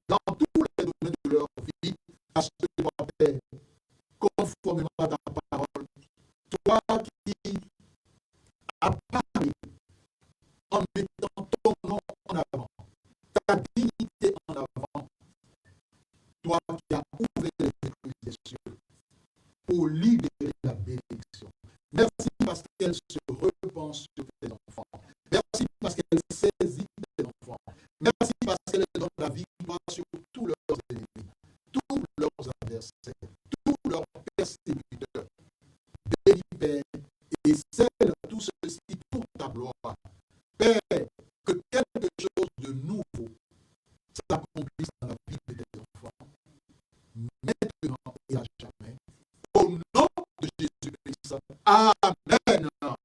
dans tous les domaines de leur vie, parce que toi, Père, conformément à ta parole, toi qui as parlé en mettant ton nom en avant, ta dignité en avant, toi qui as ouvert les écluses des cieux pour libérer la bénédiction. Merci parce qu'elle se repent sur tes enfants. Merci parce qu'elle saisit tes enfants. Merci parce qu'elle donne la victoire sur tous leurs ennemis, tous leurs adversaires, tous leurs persécuteurs. Bénis, Père, et scelle tout ceci pour ta gloire. Père, que quelque chose de nouveau s'accomplisse dans la vie de tes enfants, maintenant et à jamais. Au nom de Jésus-Christ. Amen. Amen. Amen.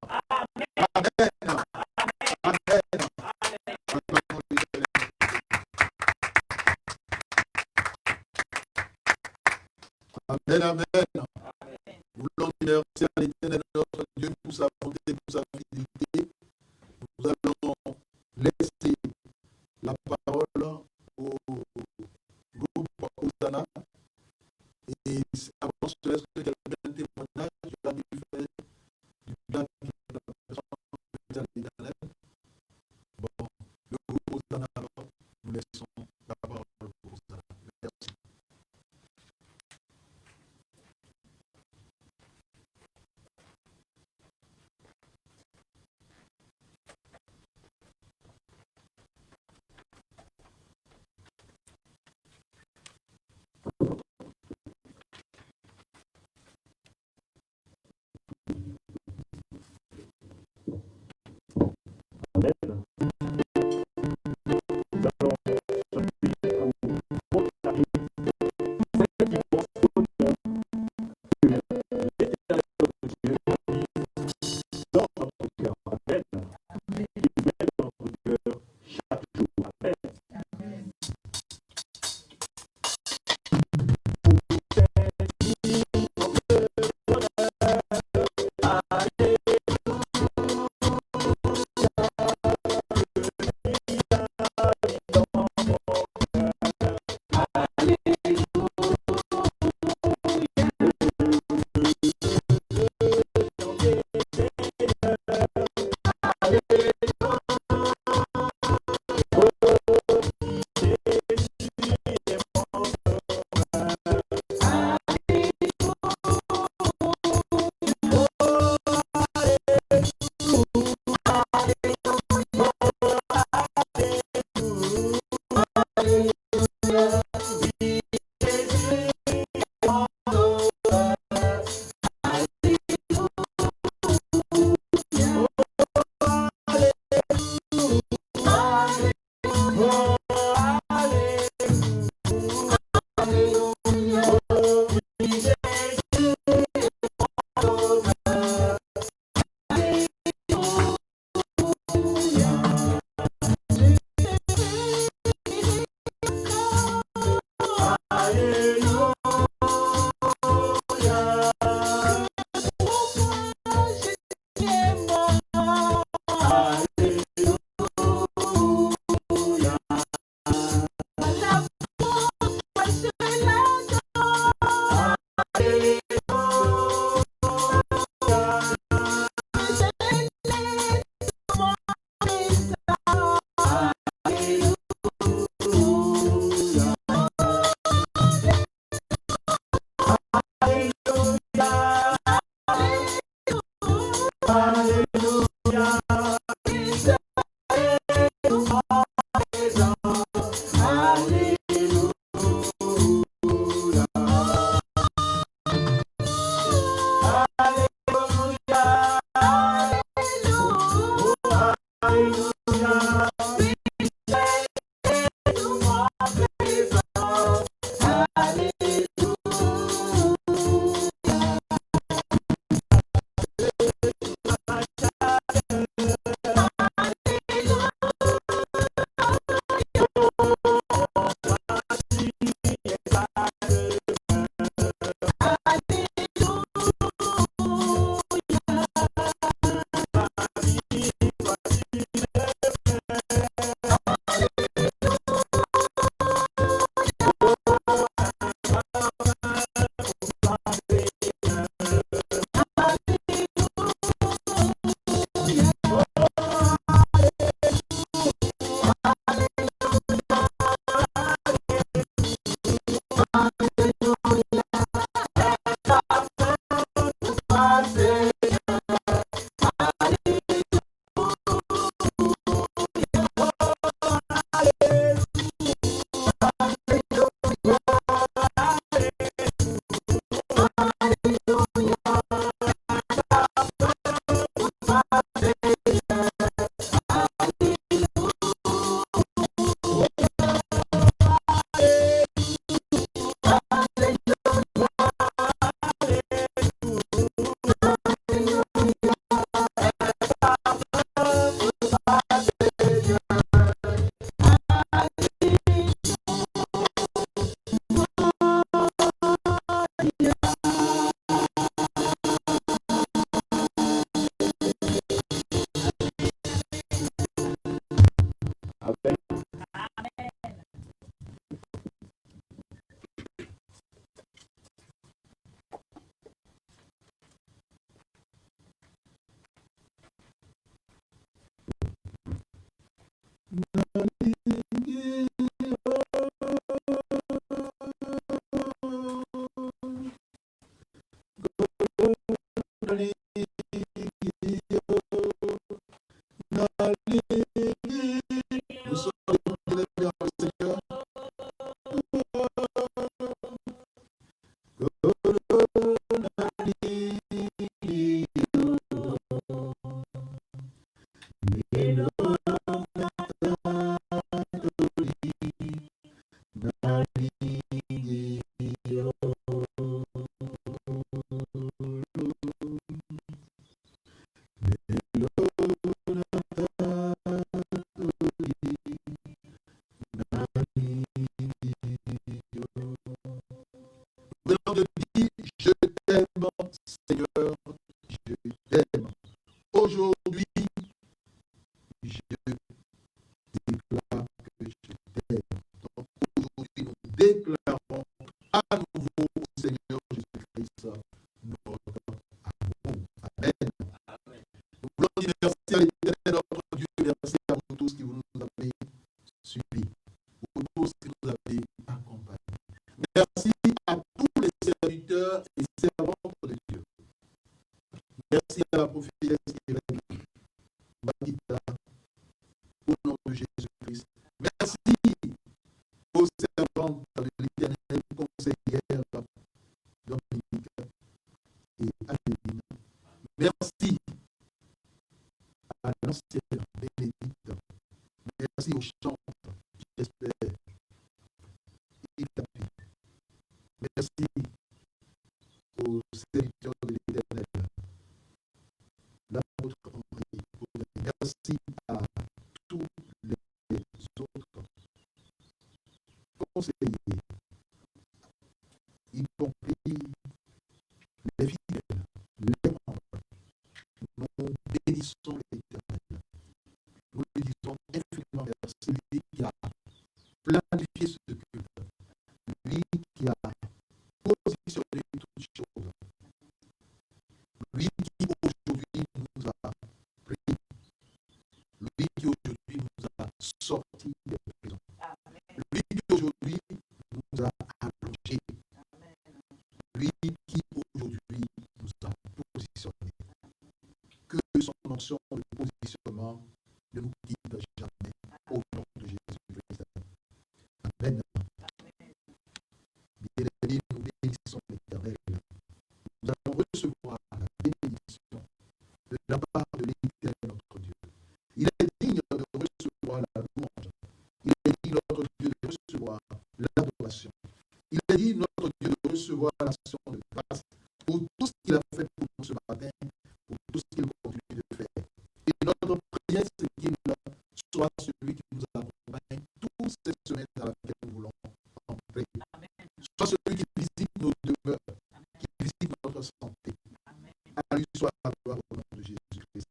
Amen. Amen. Nous voulons dire merci à l'Éternel notre Dieu pour sa bonté, pour sa fidélité. Nous allons laisser la parole au groupe Hosanna. Et avant je laisse quelqu'un témoignage, je vais lui faire du bien de la personne de l'Éternel. Bon, le groupe Hosanna, alors, nous laissons la parole au groupe Hosanna. Merci. Amen. Nous allons chanter pour proclamer ceux qui pensent au cœur que l'Éternel notre Dieu habite dans notre cœur. Amen. Il met dans notre cœur chaque jour. Amen. Nous sommes élevés en Seigneur. Venons de dire, je t'aime, Seigneur, je t'aime. Aujourd'hui, je déclare que je t'aime. Donc aujourd'hui, nous déclarons à nouveau au Seigneur Jésus-Christ notre amour. Amen. Nous voulons dire merci à l'Éternel, notre Dieu, merci à vous tous qui vous nous avez suivis, vous tous qui nous avez accompagnés. Merci à tous les serviteurs et servantes de Dieu. Merci à la prophétesse Irène Bakita, au nom de Jésus-Christ. Merci aux servantes de l'Éternel, conseillères Dominique et Adeline. Merci à l'ancienne Bénédicte. Merci aux chantres, j'espère. Merci aux serviteurs de l'Éternel. L'apôtre Henri, merci à tous les autres conseillers, y compris les fidèles, les membres. Nous bénissons l'Éternel. Nous lui disons infiniment merci, lui qui a planifié ce culte, lui qui a positionné toutes choses, lui qui aujourd'hui nous a pris, lui qui aujourd'hui nous a sortis des prisons, lui qui aujourd'hui nous a allongés, lui qui aujourd'hui nous a positionnés. Que son onction de positionnement ne nous quitte jamais au nom de Jésus-Christ. Amen. Bien-aimés, nous bénissons l'Éternel. Nous allons recevoir la bénédiction de la part de l'Éternel notre Dieu. Il est digne de recevoir la louange. Il est digne notre Dieu de recevoir l'adoration. Il est digne notre Dieu de recevoir l'action de grâce pour tout ce qu'il a fait pour nous ce matin, pour tout ce qu'il continue de faire. Et notre prière, c'est qu'il soit celui qui nous accompagne toutes ces semaines dans lesquelles nous voulons entrer. Soit celui qui visite nos demeures, qui visite notre santé. À lui soit la gloire au nom de Jésus-Christ.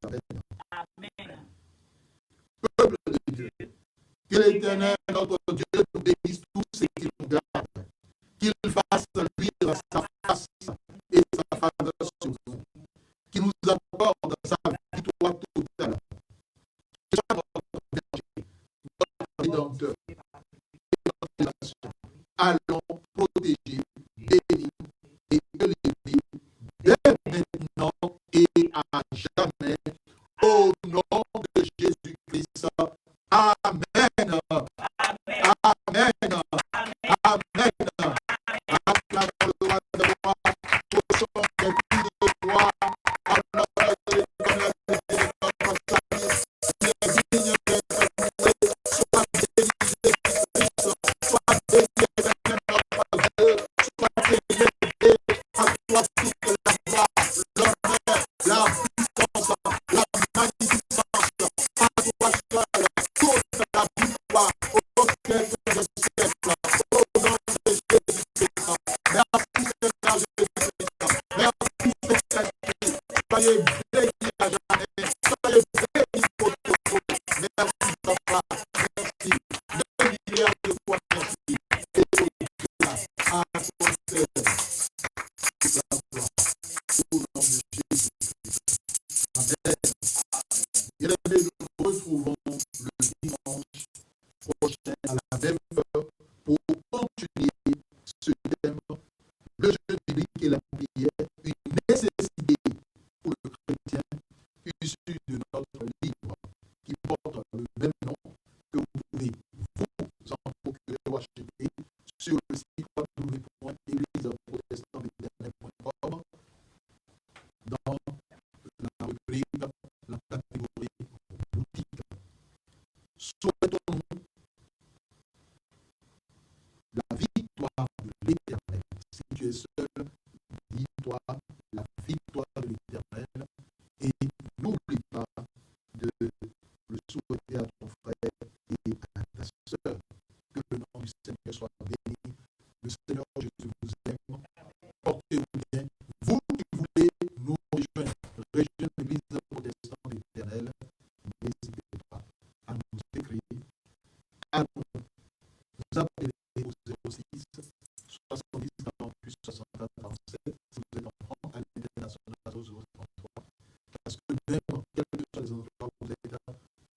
Amen. Peuple de Dieu, que l'Éternel, notre Dieu, nous bénisse tous et qu'il nous garde, qu'il fasse luire sa face et sa faveur sur nous, qu'il nous apporte sa victoire totale. Que soit notre berger, notre rédempteur et notre nation. Allons protéger, bénir et élever dès maintenant et à jamais au nom de Jésus-Christ. Amen. Amen. Amen. Acclamons le roi de roi, au son des cris de gloire, à l'honneur de l'Éternel et de notre salut. Il est digne d'être loué, soit béni Jésus-Christ, soit béni l'Éternel notre Dieu, soit élevé à toi toute la gloire, l'honneur, la puissance, la magnificence, à toi seul, toute la victoire, au siècle des siècles, au nom de Jésus-Christ. Merci Seigneur Jésus-Christ, merci Saint-Esprit, soyez bénis à jamais, soyez bénis pour toujours. Merci Papa, merci, de milliards de fois merci, et grâce à toi seul, toute la gloire, au nom de Jésus-Christ. Amen. Bien-aimés, nous nous retrouvons le dimanche 14 au 33. Parce que même, quel que soit les endroits où vous êtes là,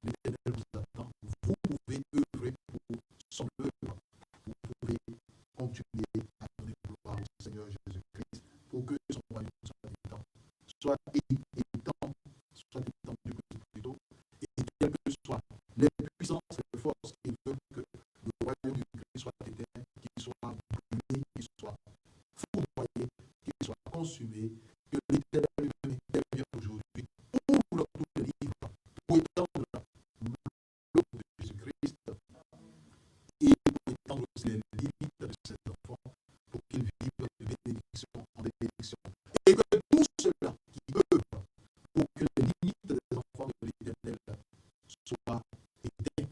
l'Éternel vous attend. Vous pouvez œuvrer pour son œuvre. Vous pouvez continuer à donner gloire au Seigneur Jésus-Christ pour que son royaume soit étendu. Soit étendu plutôt. Et quelles que soient les puissances et les forces qui veulent que le royaume du Christ soit éteint, qu'il soit brûlé, qu'il soit foudroyé, qu'il soit consumé, que l'Éternel lui-même intervienne aujourd'hui, ouvre tous les livres pour étendre l'œuvre de Jésus-Christ et pour étendre aussi les limites de ses enfants pour qu'ils vivent de bénédiction en bénédiction. Et que tous ceux-là qui œuvrent pour que les limites des enfants de l'Éternel soient éteintes,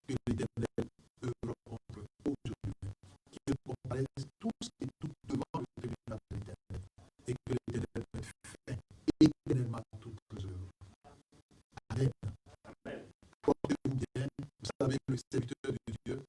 que l'Éternel œuvre contre aujourd'hui, qu'il comparaisse tous et toutes devant le tribunal de l'Éternel, et que l'Éternel mette fin éternellement à toutes les œuvres. Amen. Portez-vous bien. Vous savez que le serviteur de Dieu